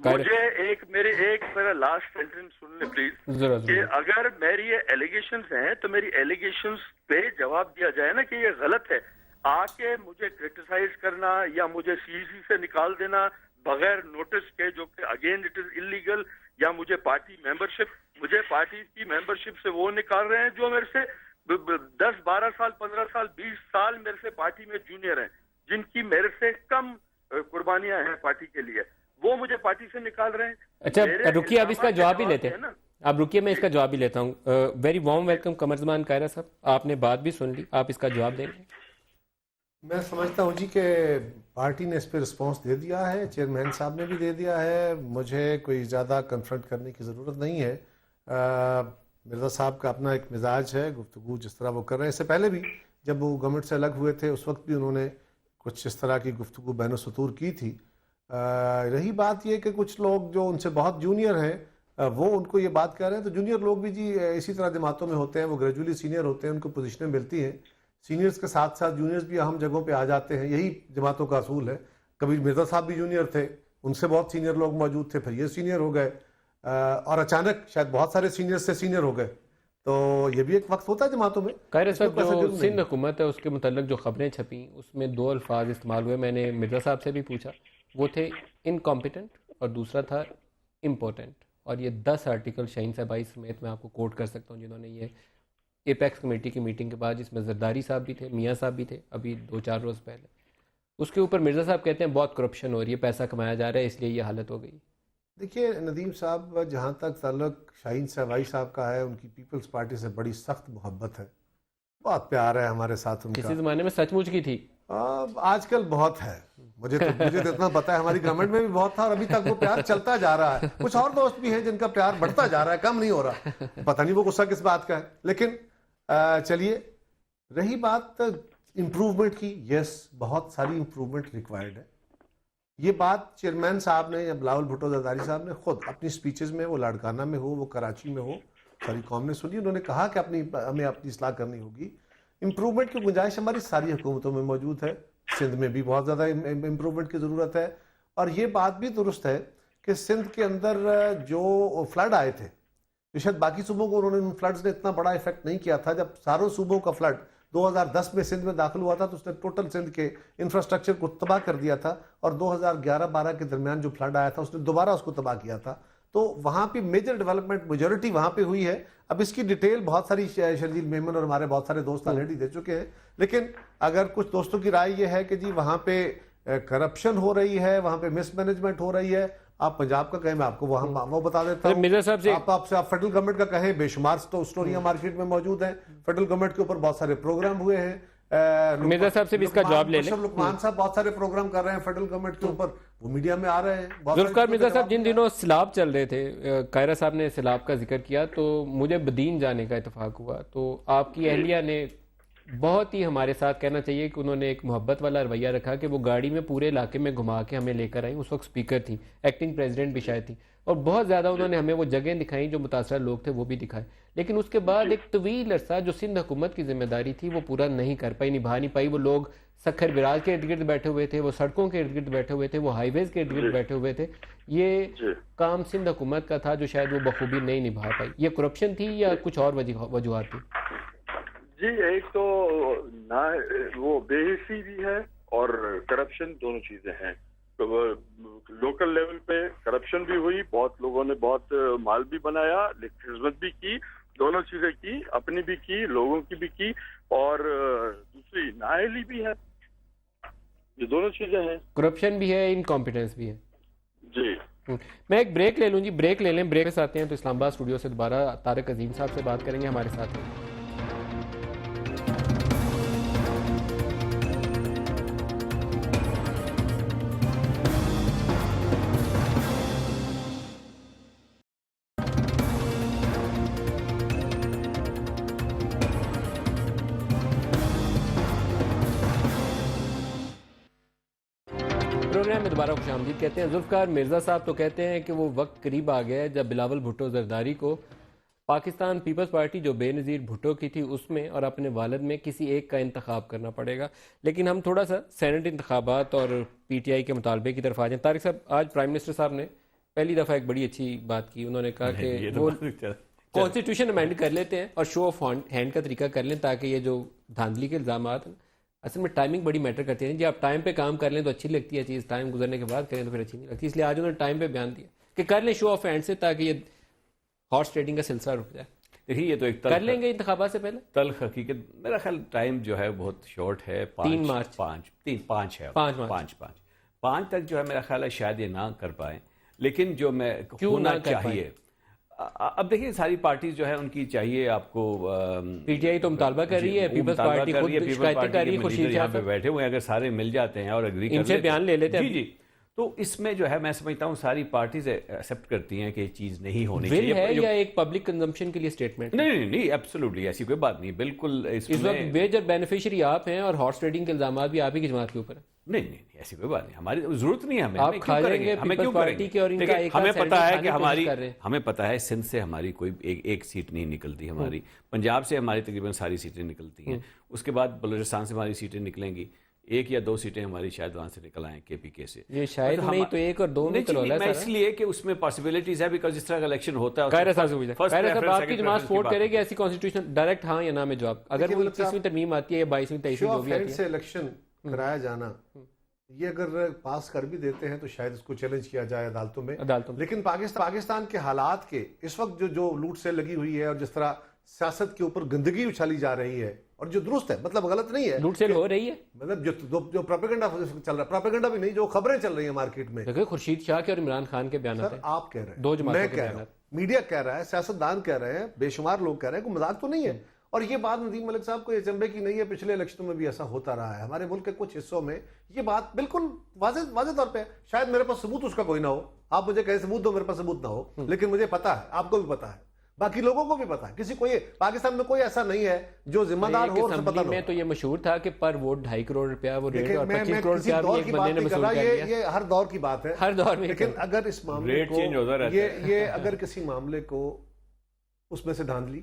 Speaker 3: مجھے میرا لاسٹ سینٹنس سن لیں پلیز، کہ اگر میری یہ ایلیگیشنز ہیں تو میری ایلیگیشنز پہ جواب دیا جائے نا کہ یہ غلط ہے. آ کے مجھے کرٹیسائز کرنا یا مجھے CEC سے نکال دینا بغیر نوٹس کے، جو کہ اگین اٹ از انلیگل، یا مجھے پارٹی کی ممبرشپ سے وہ نکال رہے ہیں جو میرے سے 10 12 سال 15 سال 20 سال میرے سے پارٹی میں جونیئر ہیں، جن کی میرے سے کم قربانیاں ہیں پارٹی کے لیے، وہ مجھے پارٹی سے نکال رہے ہیں.
Speaker 2: اچھا رکیے، اب اس کا جواب ہی لیتے ہیں. اب رکیے، میں اس کا جواب ہی لیتا ہوں. Very warm welcome Qamar Zaman قاہرہ صاحب، آپ نے بات بھی سن لی، آپ اس کا جواب دیں گے؟
Speaker 5: میں سمجھتا ہوں جی کہ پارٹی نے اس پہ رسپانس دے دیا ہے، چیئرمین صاحب نے بھی دے دیا ہے، مجھے کوئی زیادہ کنفرنٹ کرنے کی ضرورت نہیں ہے. مرزا صاحب کا اپنا ایک مزاج ہے، گفتگو جس طرح وہ کر رہے ہیں، اس سے پہلے بھی جب وہ گورنمنٹ سے الگ ہوئے تھے اس وقت بھی انہوں نے کچھ اس طرح کی گفتگو بین السطور کی تھی. رہی بات یہ کہ کچھ لوگ جو ان سے بہت جونیئر ہیں وہ ان کو یہ بات کہہ رہے ہیں، تو جونیئر لوگ بھی جی اسی طرح جماعتوں میں ہوتے ہیں، وہ گریجولی سینئر ہوتے ہیں، ان کو پوزیشنیں ملتی ہیں. سینئرز کے ساتھ ساتھ جونیئرز بھی اہم جگہوں پہ آ جاتے ہیں، یہی جماعتوں کا اصول ہے. کبھی مرزا صاحب بھی جونیئر تھے، ان سے بہت سینئر لوگ موجود تھے، پھر یہ سینئر ہو گئے، اور اچانک شاید بہت سارے سینئر سے سینئر ہو گئے. تو یہ بھی ایک وقت ہوتا ہے جماعتوں میں.
Speaker 2: قاہرہ صاحب، جو سندھ حکومت ہے اس کے متعلق جو خبریں چھپیں اس میں 2 الفاظ استعمال ہوئے، میں نے مرزا صاحب سے بھی پوچھا، وہ تھے انکمپیٹنٹ اور دوسرا تھا امپورٹنٹ. اور یہ 10 آرٹیکل شاہین صاحبائی سمیت میں آپ کو کوٹ کر سکتا ہوں جنہوں نے یہ ایپیکس کمیٹی کی میٹنگ کے بعد، جس میں زرداری صاحب بھی تھے، میاں صاحب بھی تھے ابھی 2-4 روز پہلے، اس کے اوپر مرزا صاحب کہتے ہیں بہت کرپشن ہو رہی ہے، پیسہ کمایا جا رہا ہے، اس لیے یہ حالت ہو گئی۔
Speaker 5: دیکھیے ندیم صاحب، جہاں تک تعلق شاہین صاحبائی صاحب کا ہے، ان کی پیپلز پارٹی سے بڑی سخت محبت ہے، بہت پیار ہے ہمارے ساتھ ان کا۔
Speaker 2: کسی زمانے میں سچ مچ کی تھی،
Speaker 5: آج کل بہت ہے، مجھے تو اتنا پتا ہے، ہماری گورنمنٹ میں بھی بہت تھا اور ابھی تک وہ پیار چلتا جا رہا ہے۔ کچھ اور دوست بھی ہیں جن کا پیار بڑھتا جا رہا ہے، کم نہیں ہو رہا، پتہ نہیں وہ غصہ کس بات کا ہے۔ لیکن چلیے، رہی بات امپروومنٹ کی، یس بہت ساری امپروومنٹ ریکوائرڈ ہے۔ یہ بات چیئرمین صاحب نے یا بلاول بھٹو زرداری صاحب نے خود اپنی سپیچز میں، وہ لاڑکانہ میں ہو، وہ کراچی میں ہو، ساری قوم نے سنی، انہوں نے کہا کہ ہمیں اپنی اصلاح کرنی ہوگی۔ امپروومنٹ کی گنجائش ہماری ساری حکومتوں میں موجود ہے، سندھ میں بھی بہت زیادہ امپروومنٹ کی ضرورت ہے، اور یہ بات بھی درست ہے کہ سندھ کے اندر جو فلڈ آئے تھے، شاید باقی صوبوں کو انہوں نے، ان فلڈز نے اتنا بڑا ایفیکٹ نہیں کیا تھا۔ جب ساروں صوبوں کا فلڈ 2010 میں سندھ میں داخل ہوا تھا تو اس نے ٹوٹل سندھ کے انفراسٹرکچر کو تباہ کر دیا تھا، اور 2011-12 کے درمیان جو فلڈ آیا تھا اس نے دوبارہ اس کو تباہ کیا تھا۔ تو وہاں پہ میجر ڈیولپمنٹ میجورٹی وہاں پہ ہوئی ہے۔ اب اس کی ڈیٹیل بہت ساری شرجیل میمن اور ہمارے بہت سارے دوست آلریڈی دے چکے ہیں، لیکن اگر کچھ دوستوں کی رائے یہ ہے کہ جی وہاں پہ کرپشن ہو رہی ہے، وہاں پہ مس مینجمنٹ ہو رہی ہے، آپ پنجاب کا کہیں، میں آپ کو وہ بتا دیتا ہوں۔
Speaker 2: مرزا صاحب سے
Speaker 5: آپ فیڈرل گورنمنٹ کا کہیں، بے شمار اسٹوریاں مارکیٹ میں موجود ہیں، فیڈرل گورنمنٹ کے اوپر بہت سارے پروگرام ہوئے ہیں۔
Speaker 2: مرزا صاحب سے بھی اس کا جواب لے لیں۔
Speaker 5: لقمان صاحب بہت سارے پروگرام کر رہے ہیں فیڈرل گورنمنٹ کے اوپر، وہ میڈیا میں آ رہے ہیں۔
Speaker 2: ذوالفقار مرزا صاحب، جن دنوں سیلاب چل رہے تھے، قاہرہ صاحب نے سیلاب کا ذکر کیا تو مجھے بدین جانے کا اتفاق ہوا، تو آپ کی اہلیہ نے بہت ہی ہمارے ساتھ کہنا چاہیے کہ انہوں نے ایک محبت والا رویہ رکھا کہ وہ گاڑی میں پورے علاقے میں گھما کے ہمیں لے کر آئیں۔ اس وقت سپیکر تھی، ایکٹنگ پریزیڈنٹ بھی شاید تھی، اور بہت زیادہ انہوں نے ہمیں وہ جگہیں دکھائیں جو متاثرہ لوگ تھے، وہ بھی دکھائے، لیکن اس کے بعد ایک طویل عرصہ جو سندھ حکومت کی ذمہ داری تھی وہ پورا نہیں کر پائی، نبھا نہیں پائی۔ وہ لوگ سکھر براج کے ارد گرد بیٹھے ہوئے تھے، وہ سڑکوں کے ارد گرد بیٹھے ہوئے تھے، وہ ہائی ویز کے ارد گرد بیٹھے ہوئے تھے۔ یہ کام سندھ حکومت کا تھا جو شاید وہ بخوبی نہیں نبھا پائی۔ یہ کرپشن تھی یا کچھ اور وجوہات تھی؟
Speaker 3: جی، ایک تو وہ بے حسی بھی ہے اور کرپشن، دونوں چیزیں ہیں۔ لوکل لیول پہ کرپشن بھی ہوئی، بہت لوگوں نے بہت مال بھی بنایا، خدمت بھی کی، دونوں چیزیں کی، اپنی بھی کی، لوگوں کی بھی کی، اور دوسری نااہلی بھی ہے۔ یہ دونوں چیزیں ہیں،
Speaker 2: کرپشن بھی ہے، انکمپیٹنس بھی ہے۔
Speaker 3: جی
Speaker 2: میں ایک بریک لے لوں جی، بریک لے لیں، بریک سے آتے ہیں تو اسلام آباد اسٹوڈیو سے دوبارہ طارق عظیم صاحب سے بات کریں گے، ہمارے ساتھ ہیں۔ پروگرام میں دوبارہ خوش آمدید کہتے ہیں۔ ذوالفقار مرزا صاحب تو کہتے ہیں کہ وہ وقت قریب آ گیا ہے جب بلاول بھٹو زرداری کو پاکستان پیپلز پارٹی جو بے نظیر بھٹو کی تھی اس میں اور اپنے والد میں کسی ایک کا انتخاب کرنا پڑے گا۔ لیکن ہم تھوڑا سا سینٹ انتخابات اور پی ٹی آئی کے مطالبے کی طرف آ جائیں۔ طارق صاحب، آج پرائم منسٹر صاحب نے پہلی دفعہ ایک بڑی اچھی بات کی، انہوں نے کہا کہ وہ کانسٹیٹیوشن امینڈ کر لیتے ہیں اور شو آف ہینڈ کا طریقہ کر لیں تاکہ یہ جو دھاندلی کے الزامات ہیں، اصل میں ٹائمنگ بڑی میٹر کرتی ہے۔ جی آپ ٹائم پہ کام کر لیں تو اچھی لگتی ہے چیز، ٹائم گزرنے کے بعد کریں تو پھر اچھی نہیں لگتی، اس لیے آج انہوں نے ٹائم پہ بیان دیا کہ کر لیں شو آف ہینڈ سے تاکہ یہ ہارس ٹریڈنگ کا سلسلہ رک جائے۔
Speaker 4: دیکھیے یہ تو ایک
Speaker 2: کر لیں گے انتخابات سے پہلے؟
Speaker 4: تلخ حقیقت، میرا خیال ٹائم جو ہے بہت شارٹ ہے،
Speaker 2: 3 مارچ
Speaker 4: 5 تک جو ہے میرا خیال ہے شاید یہ نہ کر پائیں، لیکن جو میں ہونا چاہیے، اب دیکھیے ساری پارٹیز جو ہے ان کی چاہیے آپ کو،
Speaker 2: پی ٹی آئی تو مطالبہ کر رہی ہے، پیپلز پارٹی خود شکایتیں کر رہی ہے، خورشید
Speaker 4: یہاں پہ بیٹھے ہوئے ہیں، اگر سارے مل جاتے ہیں اور اگری
Speaker 2: ان سے بیان لے لیتے ہیں،
Speaker 4: جی تو اس میں جو ہے میں سمجھتا ہوں ساری پارٹیز ایکسیپٹ کرتی ہیں کہ یہ چیز نہیں ہونی
Speaker 2: ول
Speaker 4: چاہیے،
Speaker 2: ہے یا ایک پبلک کنزمپشن کے لیے اسٹیٹمنٹ؟
Speaker 4: نہیں ایبسولوٹلی ایسی کوئی بات نہیں، بالکل
Speaker 2: اس وقت میجر بینیفیشری آپ ہیں اور ہارس ٹریڈنگ کے الزامات بھی آپ ہی کی جماعت کے اوپر ہیں۔
Speaker 4: نہیں ایسی کوئی بات نہیں، ہماری ضرورت نہیں ہے، ہمیں
Speaker 2: آپ کھا جائیں گے پیپلز پارٹی کے اور ان کا ایک
Speaker 4: ہمیں پتا ہے کہ ہمیں پتا ہے سندھ سے ہماری کوئی ایک سیٹ نہیں نکلتی، ہماری پنجاب سے ہماری تقریباً ساری سیٹیں نکلتی ہیں، اس کے بعد بلوچستان سے ہماری سیٹیں نکلیں گی، 1 یا 2 سیٹیں ہماری شاید وہاں سے نکل آئیں کے پی کے سے،
Speaker 2: یہ شاید نہیں تو 1 اور 2 میں تو
Speaker 4: میں اس لیے کہ اس میں پاسبلٹیز ہے، بیکاز جس طرح کا الیکشن ہوتا ہے
Speaker 2: قاہرہ صاحب سے پوچھیں، قاہرہ صاحب آپ کی جماعت سپورٹ کرے گی ایسی کانسٹیٹیوشن ڈائریکٹ ہاں یا نا میں جواب، اگر وہ 21ویں ترمیم آتی ہے یا 22ویں 23ویں جو بھی آتی ہے؟
Speaker 5: سے الیکشن کرایا جانا یہ اگر پاس کر بھی دیتے ہیں تو شاید اس کو چیلنج کیا جائے عدالتوں میں. لیکن پاکستان کے حالات کے اس وقت جو لوٹ سے لگی ہوئی ہے اور جس طرح سیاست کے اوپر گندگی اچھالی جا رہی ہے, اور جو درست ہے, مطلب غلط نہیں ہے,
Speaker 2: لوٹ سیل ہو رہی ہے,
Speaker 5: مطلب جو پروپیگنڈا چل رہا ہے, پروپیگنڈا بھی نہیں, جو خبریں چل رہی ہیں مارکیٹ میں.
Speaker 2: دیکھیں خورشید شاہ کے اور عمران خان کے بیانات ہیں,
Speaker 5: آپ کہہ رہے ہیں,
Speaker 2: دو جماعتوں
Speaker 5: میں
Speaker 2: کے
Speaker 5: کہہ رہا ہوں,
Speaker 2: بیانات,
Speaker 5: میڈیا کہہ رہا ہے, سیاستدان کہہ رہے ہیں, بے شمار لوگ کہہ رہے ہیں, کوئی مذاق تو نہیں ہے. اور یہ بات ندیم ملک صاحب کو یہ چنبے کی نہیں ہے, پچھلے الیکشنوں میں بھی ایسا ہوتا رہا ہے. ہمارے ملک کے کچھ حصوں میں یہ بات بالکل واضح طور پہ, شاید میرے پاس ثبوت اس کا کوئی نہ ہو, آپ مجھے کہیں ثبوت دو, میرے پاس ثبوت نہ ہو, لیکن مجھے پتا ہے, آپ کو بھی پتا ہے, باقی لوگوں کو بھی پتا ہے. کسی کو یہ پاکستان میں کوئی ایسا نہیں ہے جو ذمہ دار ہو, اسے پتہ نہ ہو.
Speaker 2: میں تو یہ مشہور تھا کہ پر ووٹ 2.5 کروڑ روپیہ وہ ریٹ, اور 25 کروڑ روپیہ بھی ایک بندے نے وصول کر لیا.
Speaker 5: یہ ہر دور کی بات ہے,
Speaker 2: ہر دور میں.
Speaker 5: لیکن اگر اس معاملے کو یہ اگر کسی معاملے کو اس میں سے دھاندلی,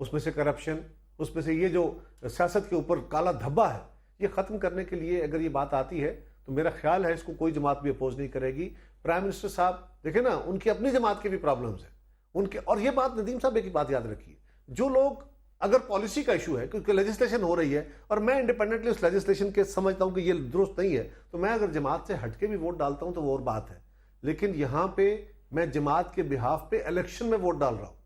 Speaker 5: اس میں سے کرپشن, اس میں سے یہ جو سیاست کے اوپر کالا دھبا ہے, یہ ختم کرنے کے لیے اگر یہ بات آتی ہے تو میرا خیال ہے اس کو کوئی جماعت بھی اپوز نہیں کرے گی. پرائم منسٹر صاحب دیکھیں نا, ان کی اپنی جماعت کے بھی پرابلمز ہیں ان کے. اور یہ بات ندیم صاحب ایک بات یاد رکھیے, جو لوگ اگر پالیسی کا ایشو ہے کیونکہ لیجسلیشن ہو رہی ہے, اور میں انڈیپینڈنٹلی اس لیجسلیشن کے سمجھتا ہوں کہ یہ درست نہیں ہے, تو میں اگر جماعت سے ہٹ کے بھی ووٹ ڈالتا ہوں تو وہ اور بات ہے. لیکن یہاں پہ میں جماعت کے بہاف پہ الیکشن میں ووٹ ڈال رہا ہوں.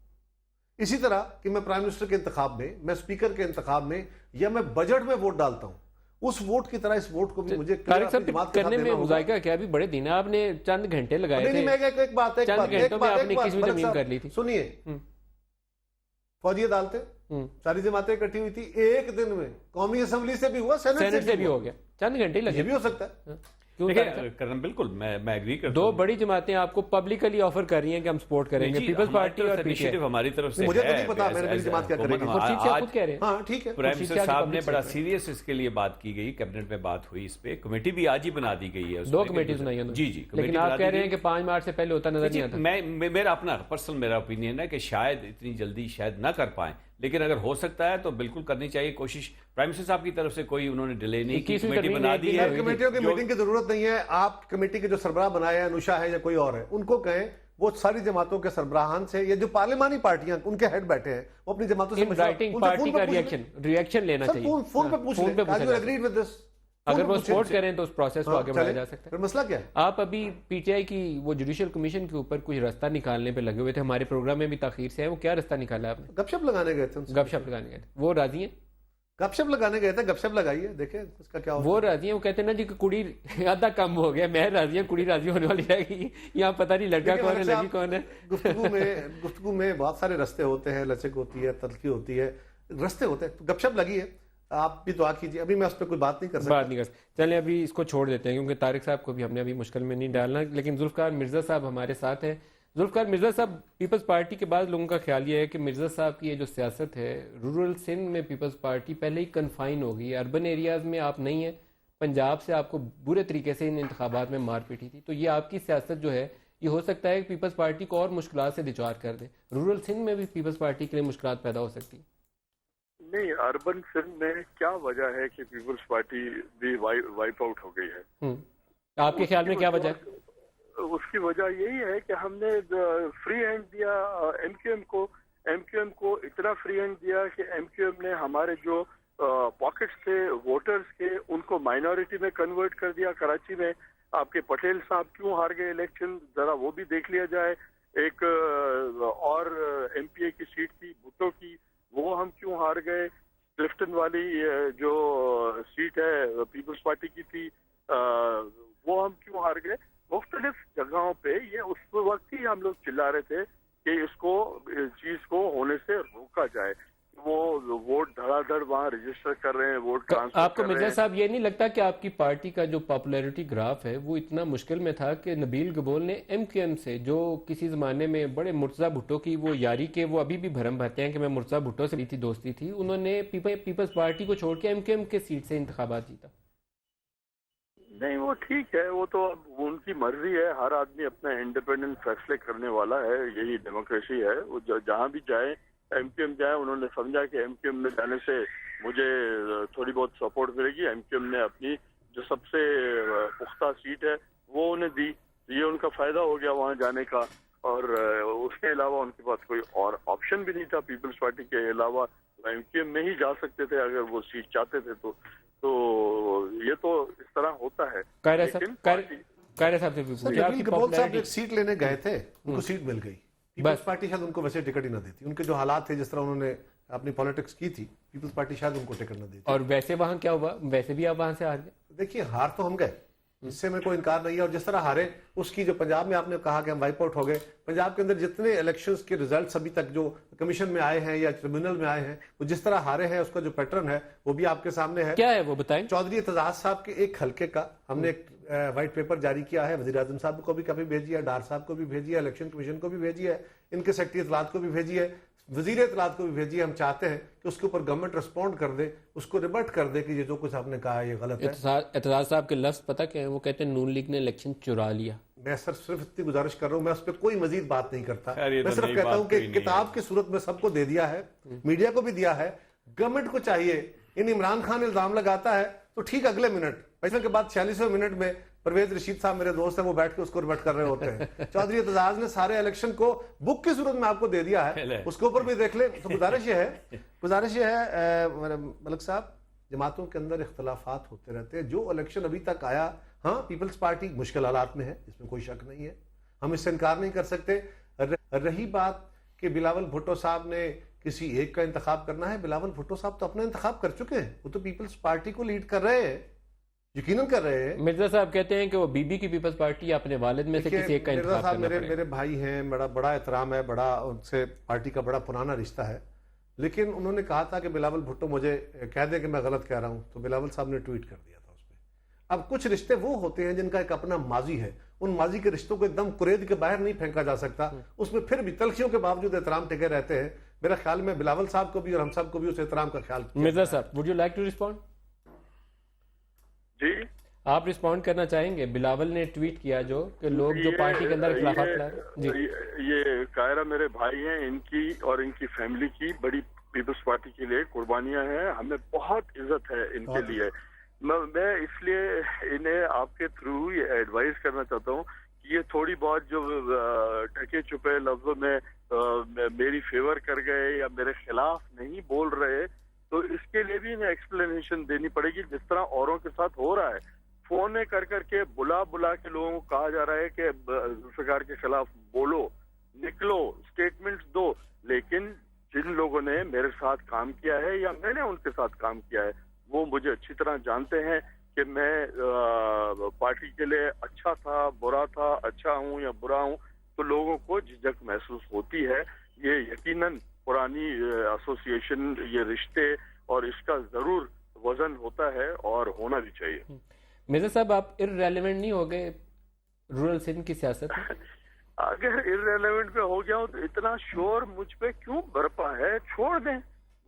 Speaker 5: اسی طرح کہ میں پرائم منسٹر کے انتخاب میں, میں اسپیکر کے انتخاب میں, یا میں بجٹ میں ووٹ ڈالتا ہوں, اس ووٹ کی طرح اس ووٹ کو بھی مجھے
Speaker 2: طارق صاحب کرنے میں مذائقہ کیا بھی بڑے دن آپ نے چند گھنٹے لگائے تھے.
Speaker 5: ایک بات
Speaker 2: چند گھنٹوں میں آپ نے کس بھی ترمیم کر لی تھی.
Speaker 5: سنیے, فوجی عدالتیں ساری جماعتیں اکٹھی ہوئی تھی, ایک دن میں قومی اسمبلی سے بھی ہوا,
Speaker 2: سینٹ سے بھی ہو گیا, چند گھنٹے لگے.
Speaker 5: یہ بھی ہو سکتا ہے.
Speaker 4: بالکل میں ایگری کرتا ہوں.
Speaker 2: دو بڑی جماعتیں آپ کو پبلکلی آفر کر رہی ہیں کہ ہم سپورٹ کریں گے, پیپلز پارٹی اور پی ٹی آئی.
Speaker 4: ہماری طرف سے
Speaker 5: مجھے تو نہیں پتا میں نے جماعت کیا کرے گی.
Speaker 2: خورشید شاہ خود کہہ رہے ہیں.
Speaker 5: ہاں ٹھیک ہے,
Speaker 4: پرائم منسٹر صاحب نے بڑا سیریس اس کے لیے بات کی گئی, کیبنٹ میں بات ہوئی, اس پہ کمیٹی بھی آج ہی بنا دی گئی ہے.
Speaker 2: 2 کمیٹیز بنائی ہیں.
Speaker 4: جی,
Speaker 2: لیکن آپ کہہ رہے ہیں کہ 5 مارچ سے پہلے ہوتا نظر نہیں آتا.
Speaker 4: میرا اپنا پرسنل میرا اوپینین ہے کہ شاید اتنی جلدی شاید نہ کر پائیں, لیکن اگر ہو سکتا ہے تو بالکل کرنی چاہیے کوشش. پرائم منسٹر صاحب کی طرف سے کوئی انہوں نے ڈیلے نہیں کی, کمیٹی بنا دی ہے.
Speaker 5: کمیٹیوں کی میٹنگ کی ضرورت نہیں ہے. آپ کمیٹی کے جو سربراہ بنائے ہیں, انوشا ہے یا کوئی اور ہے, ان کو کہیں وہ ساری جماعتوں کے سربراہان سے, یا جو پارلیمانی پارٹیاں ان کے ہیڈ بیٹھے ہیں, وہ اپنی جماعتوں سے
Speaker 2: پارٹی کا ریئیکشن لینا چاہیے,
Speaker 5: فون پہ پوچھ لیں.
Speaker 2: اگر وہ سپورٹ کریں تو اس پروسیس کو آگے بڑھایا جا سکتا ہے.
Speaker 5: پھر مسئلہ کیا ہے؟
Speaker 2: آپ ابھی پی ٹی آئی کی وہ جوڈیشل کمیشن کے اوپر کچھ راستہ نکالنے پہ لگے ہوئے تھے, ہمارے پروگرام میں بھی تاخیر سے ہے, وہ کیا راستہ نکالا آپ نے؟
Speaker 5: گپ شپ لگانے گئے تھے.
Speaker 2: گپ شپ لگانے گئے تھے, وہ راضی ہیں؟
Speaker 5: گپ شپ لگانے گئے تھے, گپ شپ لگائیے, دیکھیں اس کا کیا ہوتا ہے.
Speaker 2: وہ راضی ہیں, وہ کہتے ہیں نا جی کہ کڑی آدھا کم ہو گیا, میں راضی ہوں, کڑی راضی ہونے والی رہ گئی, یہاں پتہ نہیں لڑکا کون ہے لڑکی کون ہے.
Speaker 5: گفتگو میں بہت سارے رستے ہوتے ہیں, لچک ہوتی ہے, تلخی ہوتی ہے, رستے ہوتے ہیں. گپ شپ لگی ہے, آپ بھی دعا کیجیے. ابھی میں اس پہ کوئی بات نہیں کر سکتا.
Speaker 2: چلیں ابھی اس کو چھوڑ دیتے ہیں, کیونکہ طارق صاحب کو بھی ہم نے ابھی مشکل میں نہیں ڈالنا. لیکن ذوالفقار مرزا صاحب ہمارے ساتھ ہیں. ذوالفقار مرزا صاحب, پیپلز پارٹی کے بعد لوگوں کا خیال یہ ہے کہ مرزا صاحب کی یہ جو سیاست ہے, رورل سندھ میں پیپلز پارٹی پہلے ہی کنفائن ہو گئی ہے, اربن ایریاز میں آپ نہیں ہیں, پنجاب سے آپ کو برے طریقے سے ان انتخابات میں مار پیٹی تھی. تو یہ آپ کی سیاست جو ہے یہ ہو سکتا ہے کہ پیپلز پارٹی کو اور مشکلات سے دوچار کر دے. رورل سندھ میں بھی پیپلز پارٹی کے لیے مشکلات پیدا ہو سکتی.
Speaker 3: نہیں, اربن سندھ میں کیا وجہ ہے کہ پیپلز پارٹی بھی وائپ آؤٹ ہو گئی ہے؟
Speaker 2: آپ کے خیال میں کیا وجہ ہے؟
Speaker 3: اس کی وجہ یہی ہے کہ ہم نے فری ہینڈ دیا ایم کیو ایم کو اتنا فری ہینڈ دیا کہ ایم کیو ایم نے ہمارے جو پاکٹس تھے ووٹرز کے, ان کو مائنورٹی میں کنورٹ کر دیا. کراچی میں آپ کے پٹیل صاحب کیوں ہار گئے الیکشن, ذرا وہ بھی دیکھ لیا جائے. ایک اور ایم پی اے کی سیٹ تھی بھٹو کی, وہ ہم کیوں ہار گئے. کلفٹن والی جو سیٹ ہے پیپلز پارٹی کی تھی, وہ ہم کیوں ہار گئے. مختلف جگہوں پہ یہ اس وقت ہی ہم لوگ چلا رہے تھے کہ اس چیز کو ہونے سے روکا جائے. وہ ووٹ دھڑا دھڑ وہاں رجسٹر کر رہے ہیں, ووٹ ٹرانسفر.
Speaker 2: آپ کو مرزا صاحب یہ نہیں لگتا کہ آپ کی پارٹی کا جو پاپولیرٹی گراف ہے وہ اتنا مشکل میں تھا کہ نبیل گبول نے ایم کیو ایم سے, جو کسی زمانے میں بڑے مرتضیٰ بھٹو کی وہ یاری کے وہ ابھی بھی بھرم بھرتے ہیں کہ میں مرتضیٰ بھٹو سے بھی تھی دوستی تھی, انہوں نے پیپلز پارٹی کو چھوڑ کے ایم کیو ایم کے سیٹ سے انتخابات جیتا.
Speaker 3: نہیں وہ ٹھیک ہے, وہ تو اب ان کی مرضی ہے, ہر آدمی اپنا انڈیپینڈنٹ فیصلے کرنے والا ہے, یہی ڈیموکریسی ہے. وہ جہاں بھی جائیں, ایم کیو ایم جائیں, انہوں نے سمجھا کہ ایم کیو ایم میں جانے سے مجھے تھوڑی بہت سپورٹ ملے گی. ایم کیو ایم نے اپنی جو سب سے پختہ سیٹ ہے وہ انہیں دی, یہ ان کا فائدہ ہو گیا وہاں جانے کا. اور اس کے علاوہ ان کے پاس کوئی اور آپشن بھی نہیں تھا. پیپلز پارٹی کے علاوہ ایم کیو ایم میں ہی جا سکتے تھے اگر وہ سیٹ چاہتے تھے تو یہ تو اس طرح ہوتا ہے.
Speaker 2: قاہرہ
Speaker 3: لیکن
Speaker 2: صاحب سے بھی پوچھیں، آپ کی
Speaker 5: کپول صاحب
Speaker 2: پاپولرٹی
Speaker 5: ایک سیٹ لینے گئے تھے، ان کو سیٹ مل گئی. پیپلز پارٹی شاید ان کو ویسے ٹکٹ ہی نہ دیتی، ان کے جو حالات تھے جس طرح انہوں نے اپنی پالیٹکس کی تھی، پیپلز پارٹی شاید ان کو ٹکٹ نہ دیتی.
Speaker 2: اور ویسے وہاں کیا ہوا؟ ویسے بھی آپ وہاں سے ہار گئے.
Speaker 5: دیکھیے ہار تو ہم گئے، اس سے میں کوئی انکار نہیں ہے. اور جس طرح ہارے اس کی جو پنجاب میں آپ نے کہا کہ ہم وائپ آؤٹ ہو گئے، پنجاب کے اندر جتنے الیکشنز کے ریزلٹس ابھی تک جو کمیشن میں آئے ہیں یا ٹریبیونل میں آئے ہیں، وہ جس طرح ہارے ہیں اس کا جو پیٹرن ہے وہ بھی آپ کے سامنے ہے.
Speaker 2: کیا ہے وہ بتائیں.
Speaker 5: چودھری اعتزاز صاحب کے ایک حلقے کا ہم نے ایک وائٹ پیپر جاری کیا ہے، وزیر اعظم صاحب کو بھی کافی بھیجی ہے، ڈار صاحب کو بھی بھیجی ہے، الیکشن کمیشن کو بھی بھیجی ہے، ان کے سیکرٹری اطلاعات کو بھی بھیجی ہے، وزیر اطلاعات کو بھی بھیجی ہے. ہم چاہتے ہیں کہ اس کے اوپر گورنمنٹ رسپونڈ کر دے، اس کو ریبٹ کر دے کہ یہ جو کچھ آپ نے کہا یہ غلط ہے.
Speaker 2: اعتزاز صاحب کے لفظ پتہ کیا ہے؟ وہ کہتے ہیں نون لیگ نے الیکشن چرا لیا.
Speaker 5: میں صرف اتنی گزارش کر رہا ہوں، میں اس پہ کوئی مزید بات نہیں کرتا.
Speaker 4: یہ تو
Speaker 5: میں صرف
Speaker 4: نئی
Speaker 5: کہتا
Speaker 4: بات
Speaker 5: ہوں کہ
Speaker 4: کوئی نہیں
Speaker 5: کتاب کی صورت میں سب کو دے دیا ہے، میڈیا کو بھی دیا ہے. گورنمنٹ کو چاہیے، عمران خان الزام لگاتا ہے تو ٹھیک اگلے منٹ پیسے کے بعد 46ویں منٹ میں پرویز رشید صاحب میرے دوست ہیں، وہ بیٹھ کے اس کو ریبٹ کر رہے ہوتے ہیں. چودھری اعتزاز نے سارے الیکشن کو بک کی صورت میں آپ کو دے دیا ہے، اس کے اوپر بھی دیکھ لیں. تو گزارش یہ ہے ملک صاحب، جماعتوں کے اندر اختلافات ہوتے رہتے ہیں. جو الیکشن ابھی تک آیا، ہاں پیپلز پارٹی مشکل حالات میں ہے، اس میں کوئی شک نہیں ہے، ہم اس سے انکار نہیں کر سکتے. رہی بات کہ بلاول بھٹو صاحب نے کسی ایک کا انتخاب کرنا ہے، بلاول بھٹو صاحب تو اپنا انتخاب کر چکے ہیں، وہ تو پیپلز پارٹی کو لیڈ کر رہے ہیں، یقیناً کر رہے ہیں.
Speaker 2: مرزا صاحب کہتے ہیں کہ وہ بی بی کی پیپلز پارٹی اپنے والد میں سے کسی ایک کا
Speaker 5: مرزا
Speaker 2: انتخاب
Speaker 5: صاحب
Speaker 2: کرنا پڑے.
Speaker 5: میرے بھائی ہیں، بڑا احترام ہے، بڑا ان سے پارٹی کا بڑا پرانا رشتہ ہے. لیکن انہوں نے کہا تھا کہ بلاول بھٹو مجھے کہہ دے کہ میں غلط کہہ رہا ہوں، تو بلاول صاحب نے ٹویٹ کر دیا تھا اس پہ. اب کچھ رشتے وہ ہوتے ہیں جن کا ایک اپنا ماضی ہے، ان ماضی کے رشتوں کو ایک دم قرید کے باہر نہیں پھینکا جا سکتا، اس میں پھر بھی تلخیوں کے باوجود احترام ٹکے رہتے ہیں. میرا خیال میں بلاول صاحب کو بھی اور ہم سب کو بھی اس احترام کا خیال.
Speaker 2: مرزا صاحب would you like to respond?
Speaker 3: جی
Speaker 2: آپ رسپونڈ کرنا چاہیں گے؟ بلاول نے ٹویٹ کیا جو کہ لوگ جو پارٹی کے اندر اختلافات لا رہے. جی
Speaker 3: یہ قاہرہ میرے بھائی ہیں، ان کی اور ان کی فیملی کی بڑی پیپلز پارٹی کے لیے قربانیاں ہیں، ہمیں بہت عزت ہے ان کے لیے. میں اس لیے انہیں آپ کے تھرو یہ ایڈوائز کرنا چاہتا ہوں کہ یہ تھوڑی بہت جو ڈھکے چھپے لفظوں میں میری فیور کر گئے یا میرے خلاف نہیں بول رہے، تو اس کے لیے بھی انہیں ایکسپلینیشن دینی پڑے گی، جس طرح اوروں کے ساتھ ہو رہا ہے. فون کر کے بلا کے لوگوں کو کہا جا رہا ہے کہ ذوالفقار کے خلاف بولو، نکلو، اسٹیٹمنٹس دو. لیکن جن لوگوں نے میرے ساتھ کام کیا ہے یا میں نے ان کے ساتھ کام کیا ہے، وہ مجھے اچھی طرح جانتے ہیں کہ میں پارٹی کے لیے اچھا تھا، برا تھا، اچھا ہوں یا برا ہوں. تو لوگوں کو جھجک محسوس ہوتی ہے. یہ یقیناً پرانی ایسوسیشن، یہ رشتے اور اس کا ضرور وزن ہوتا ہے اور ہونا بھی چاہیے.
Speaker 2: مرزا صاحب آپ ارریلیونٹ نہیں ہو گئے رورل سندھ کی سیاست میں؟
Speaker 3: اگر ارریلیونٹ پہ ہو گیا ہوں تو اتنا شور مجھ پہ کیوں برپا ہے؟ چھوڑ دیں.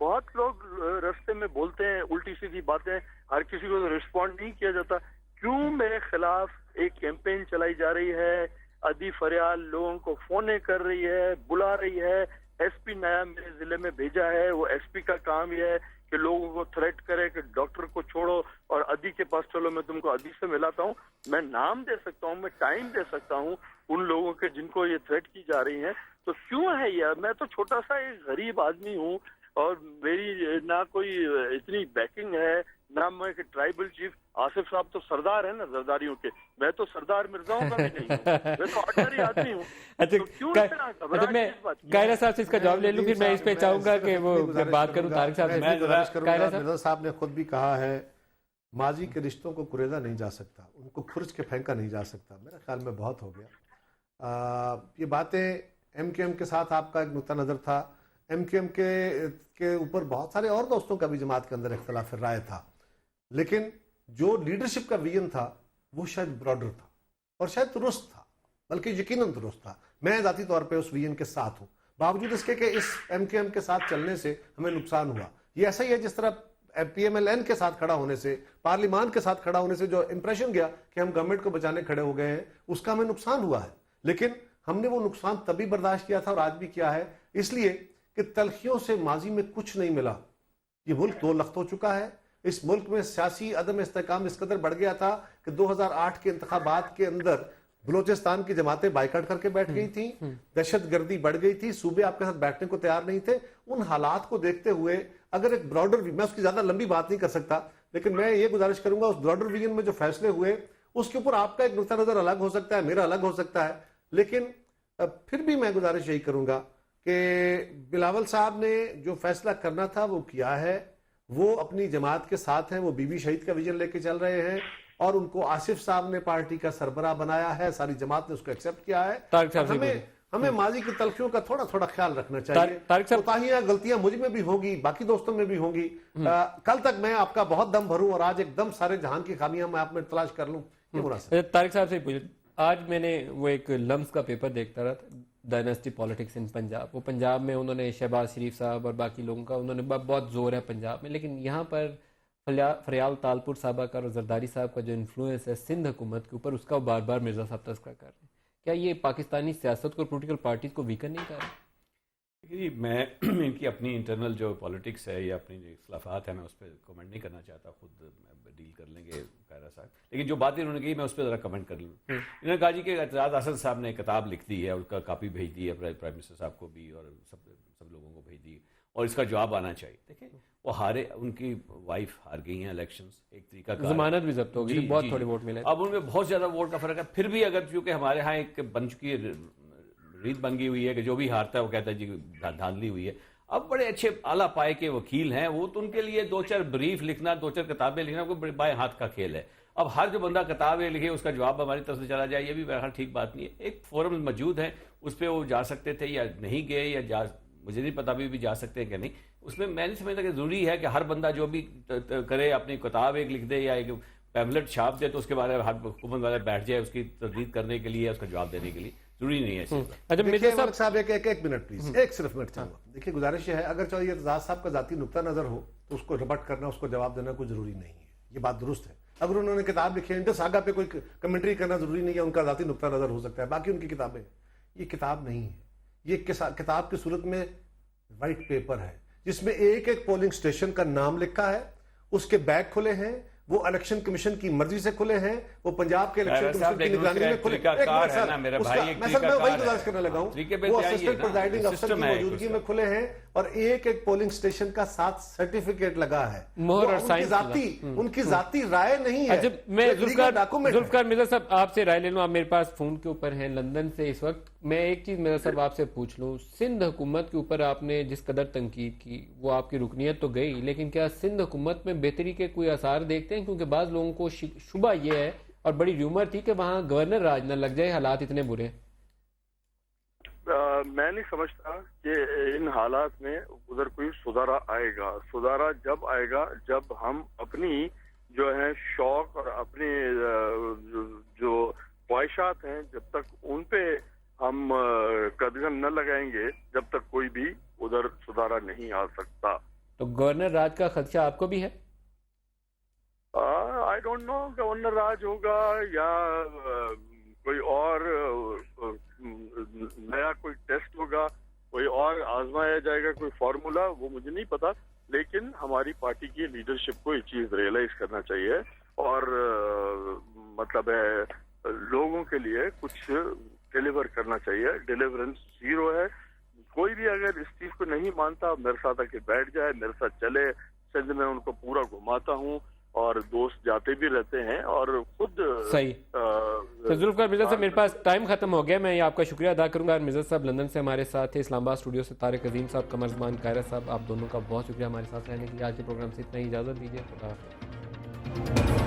Speaker 3: بہت لوگ رستے میں بولتے ہیں الٹی سیدھی باتیں، ہر کسی کو رسپونڈ نہیں کیا جاتا. کیوں میرے خلاف ایک کیمپین چلائی جا رہی ہے؟ ادی فریال لوگوں کو فونے کر رہی ہے، بلا رہی ہے. ایس پی نیا میرے ضلع میں بھیجا ہے، وہ ایس پی کا کام یہ ہے کہ لوگوں کو تھریٹ کرے کہ ڈاکٹر کو چھوڑو اور ادی کے پاس چلو، میں تم کو ادی سے ملاتا ہوں. میں نام دے سکتا ہوں، میں ٹائم دے سکتا ہوں ان لوگوں کے جن کو یہ تھریٹ کی جا رہی ہیں. تو کیوں ہے یار؟ میں تو چھوٹا سا ایک غریب آدمی ہوں اور میری نہ کوئی اتنی بیکنگ ہے، نہ میں کہ ٹرائبل چیف. آصف صاحب تو سردار ہیں نا زرداریوں کے، میں تو سردار مرزاؤں کا بھی نہیں ہوں، میں تو آرڈنری آدمی ہوں.
Speaker 2: اچھا میں قاہرہ صاحب سے اس کا جواب لے لوں، پھر میں اس پہ چاہوں گا کہ وہ بات کروں طارق صاحب سے.
Speaker 5: مرزا صاحب نے خود بھی کہا ہے ماضی کے رشتوں کو کریدا نہیں جا سکتا، ان کو کھرچ کے پھینکا نہیں جا سکتا. میرا خیال میں بہت ہو گیا. یہ باتیں ایم کیو ایم کے ساتھ آپ کا ایک نقطہ نظر تھا، ایم کیو ایم کے اوپر بہت سارے اور دوستوں کا بھی جماعت کے اندر اختلاف رائے تھا، لیکن جو لیڈرشپ کا ویژن تھا وہ شاید براڈر تھا اور شاید درست تھا، بلکہ یقیناً درست تھا. میں ذاتی طور پہ اس ویژن کے ساتھ ہوں، باوجود اس کے کہ اس ایم کیو ایم کے ساتھ چلنے سے ہمیں نقصان ہوا. یہ ایسا ہی ہے جس طرح پی ایم ایل این کے ساتھ کھڑا ہونے سے، پارلیمان کے ساتھ کھڑا ہونے سے جو امپریشن گیا کہ ہم گورنمنٹ کو بچانے کھڑے ہو گئے ہیں، اس کا ہمیں نقصان ہوا ہے. لیکن ہم نے وہ نقصان تبھی برداشت کیا تھا اور آج بھی کیا ہے، اس لیے کہ تلخیوں سے ماضی میں کچھ نہیں ملا. یہ ملک دو لخت ہو چکا ہے. اس ملک میں سیاسی عدم استحکام اس قدر بڑھ گیا تھا کہ 2008 کے انتخابات کے اندر بلوچستان کی جماعتیں بائیکاٹ کر کے بیٹھ گئی تھیں، دہشت گردی بڑھ گئی تھی، صوبے آپ کے ساتھ بیٹھنے کو تیار نہیں تھے. ان حالات کو دیکھتے ہوئے اگر ایک براڈر، میں اس کی زیادہ لمبی بات نہیں کر سکتا، لیکن میں یہ گزارش کروں گا اس براڈر ویژن میں جو فیصلے ہوئے اس کے اوپر آپ کا ایک نقطہ نظر الگ ہو سکتا ہے، میرا الگ ہو سکتا ہے، لیکن پھر بھی میں گزارش یہی کروں گا کہ بلاول صاحب نے جو فیصلہ کرنا تھا وہ کیا ہے، وہ اپنی جماعت کے ساتھ ہیں، وہ بی بی شہید کا ویژن لے کے چل رہے ہیں اور ان کو آصف صاحب نے پارٹی کا سربراہ بنایا ہے، ساری جماعت نے اس کو ایکسپٹ کیا ہے۔
Speaker 2: طارق صاحب سے
Speaker 5: ہمیں ماضی کی تلخیوں کا تھوڑا تھوڑا خیال رکھنا چاہیے،
Speaker 2: طارق صاحب
Speaker 5: کوتاہیاں غلطیاں مجھ میں بھی ہوں گی، باقی دوستوں میں بھی ہوں گی، کل تک میں آپ کا بہت دم بھروں اور آج ایک دم سارے جہان کی خامیاں میں آپ میں تلاش کر لوں، یہ مناسب ہے۔
Speaker 2: طارق صاحب سے پوچھ، آج میں نے وہ ایک لمس کا پیپر دیکھتا رہا تھا، ڈائناسٹی پالیٹکس ان پنجاب، وہ پنجاب میں انہوں نے شہباز شریف صاحب اور باقی لوگوں کا انہوں نے بہت زور ہے پنجاب میں، لیکن یہاں پر فریال تالپور صاحبہ کا اور زرداری صاحب کا جو انفلوئنس ہے سندھ حکومت کے اوپر، اس کا بار بار مرزا صاحب تذکرہ کر رہے ہیں، کیا یہ پاکستانی سیاست کو پولیٹیکل پارٹیز کو ویکن نہیں کر رہا؟
Speaker 4: میں ان کی اپنی انٹرنل جو پالیٹکس ہے یا اپنی جو اختلافات ہیں میں اس پہ کمنٹ نہیں کرنا چاہتا، خود ڈیل کر لیں گے قاہرہ صاحب، لیکن جو باتیں انہوں نے کی میں اس پہ ذرا کمنٹ کر لوں۔ انہوں نے کہا جی کہ اعتراض اسد صاحب نے کتاب لکھ دی ہے، اس کا کاپی بھیج دی ہے پرائم منسٹر صاحب کو بھی اور سب لوگوں کو بھیج دی اور اس کا جواب آنا چاہیے۔ دیکھیں وہ ہارے، ان کی وائف ہار گئی ہیں الیکشنز، ایک طریقہ کا
Speaker 2: ضمانت بھی ضبط ہو گئی، بہت تھوڑے ووٹ ملے،
Speaker 4: اب ان میں بہت زیادہ ووٹ کا فرق ہے، پھر بھی اگر چونکہ ہمارے ہاں ایک بن چکی ریت بن گئی ہوئی ہے کہ جو بھی ہارتا ہے وہ کہتا ہے جی دھاندلی ہوئی ہے، اب بڑے اچھے اعلیٰ پائے کے وکیل ہیں وہ، تو ان کے لیے 2-4 بریف لکھنا، 2-4 کتابیں لکھنا کوئی بڑے بائیں ہاتھ کا کھیل ہے۔ اب ہر جو بندہ کتابیں لکھے اس کا جواب ہماری طرف سے چلا جائے، یہ بھی بہرحال ٹھیک بات نہیں ہے۔ ایک فورم موجود ہے، اس پہ وہ جا سکتے تھے یا نہیں گئے یا مجھے نہیں پتا بھی جا سکتے ہیں کہ نہیں، اس میں میں نہیں سمجھتا کہ ضروری ہے کہ ہر بندہ جو بھی کرے اپنی کتاب ایک لکھ دے یا ایک پیمفلٹ چھاپ دے تو اس کے بارے میں ہر حکومت والے بیٹھ جائے اس کی تردید کرنے کے لیے، اس کا جواب دینے کے لیے، ضروری نہیں ہے۔
Speaker 5: دیکھیے ملک صاحب ایک منٹ پلیز، ایک صرف منٹ چاہوں گا۔ دیکھیے گزارش یہ ہے، اگر چاہے یہ اعتزاز صاحب کا ذاتی نقطہ نظر ہو تو اس کو ربٹ کرنا، اس کو جواب دینا کوئی ضروری نہیں ہے، یہ بات درست ہے۔ اگر انہوں نے کتاب لکھی ہے انڈس ساگا پہ کوئی کمنٹری کرنا ضروری نہیں ہے، ان کا ذاتی نقطہ نظر ہو سکتا ہے، باقی ان کی کتابیں، یہ کتاب نہیں ہے، یہ کتاب کی صورت میں وائٹ پیپر ہے جس میں ایک ایک پولنگ سٹیشن کا نام لکھا ہے، اس کے بیگ کھلے ہیں، وہ الیکشن کمیشن کی مرضی سے کھلے ہیں، وہ پنجاب کے الیکشن کمیشن کی نگرانی میں کھلے ہیں، میں وہی گزارش کرنے لگا ہوں، وہ اسسٹنٹ پریزائڈنگ افسر کی موجودگی میں کھلے ہیں اور ایک ایک پولنگ سٹیشن کا ساتھ سرٹیفکیٹ لگا ہے، ان کی ذاتی رائے نہیں ہے۔
Speaker 2: میں ذوالفقار مرزا صاحب آپ سے رائے لے لوں، آپ میرے پاس فون کے اوپر ہیں لندن سے اس وقت، میں ایک چیز مرزا صاحب آپ سے پوچھ لوں، سندھ حکومت کے اوپر آپ نے جس قدر تنقید کی وہ آپ کی رکنیت تو گئی، لیکن کیا سندھ حکومت میں بہتری کے کوئی آثار دیکھتے ہیں؟ کیونکہ بعض لوگوں کو شبہ یہ ہے اور بڑی ریومر تھی کہ وہاں گورنر راج نہ لگ جائے، حالات اتنے برے ہیں۔
Speaker 3: میں نہیں سمجھتا کہ ان حالات میں ادھر کوئی سدھارا آئے گا۔ سدھارا جب آئے گا جب ہم اپنی جو ہے شوق اور اپنی جو خواہشات ہیں جب تک ان پہ ہم قدغن نہ لگائیں گے جب تک کوئی بھی ادھر سدھارا نہیں آ سکتا۔
Speaker 2: تو گورنر راج کا خدشہ آپ کو بھی ہے؟
Speaker 3: آئی ڈونٹ نو گورنر راج ہوگا یا کوئی اور نیا کوئی ٹیسٹ ہوگا، کوئی اور آزمایا جائے گا، کوئی فارمولا، وہ مجھے نہیں پتا، لیکن ہماری پارٹی کی لیڈرشپ کو یہ چیز ریئلائز کرنا چاہیے اور مطلب ہے لوگوں کے لیے کچھ ڈیلیور کرنا چاہیے۔ ڈیلیورنس زیرو ہے، کوئی بھی اگر اس چیز کو نہیں مانتا میرے ساتھ آ کے بیٹھ جائے، میرے ساتھ چلے، سندھ میں ان کو پورا گھماتا ہوں اور دوست جاتے بھی رہتے ہیں اور خود
Speaker 2: صحیح۔ ذوالفقار مرزا صاحب میرے پاس ٹائم ختم ہو گیا، میں آپ کا شکریہ ادا کروں گا۔ مرزا صاحب لندن سے ہمارے ساتھ ہیں، اسلام آباد اسٹوڈیو سے طارق عظیم صاحب، قمر زمان قاہرہ صاحب، آپ دونوں کا بہت شکریہ ہمارے ساتھ رہنے کے لیے۔ آج کے پروگرام سے اتنا ہی، اجازت دیجیے، خدا حافظ۔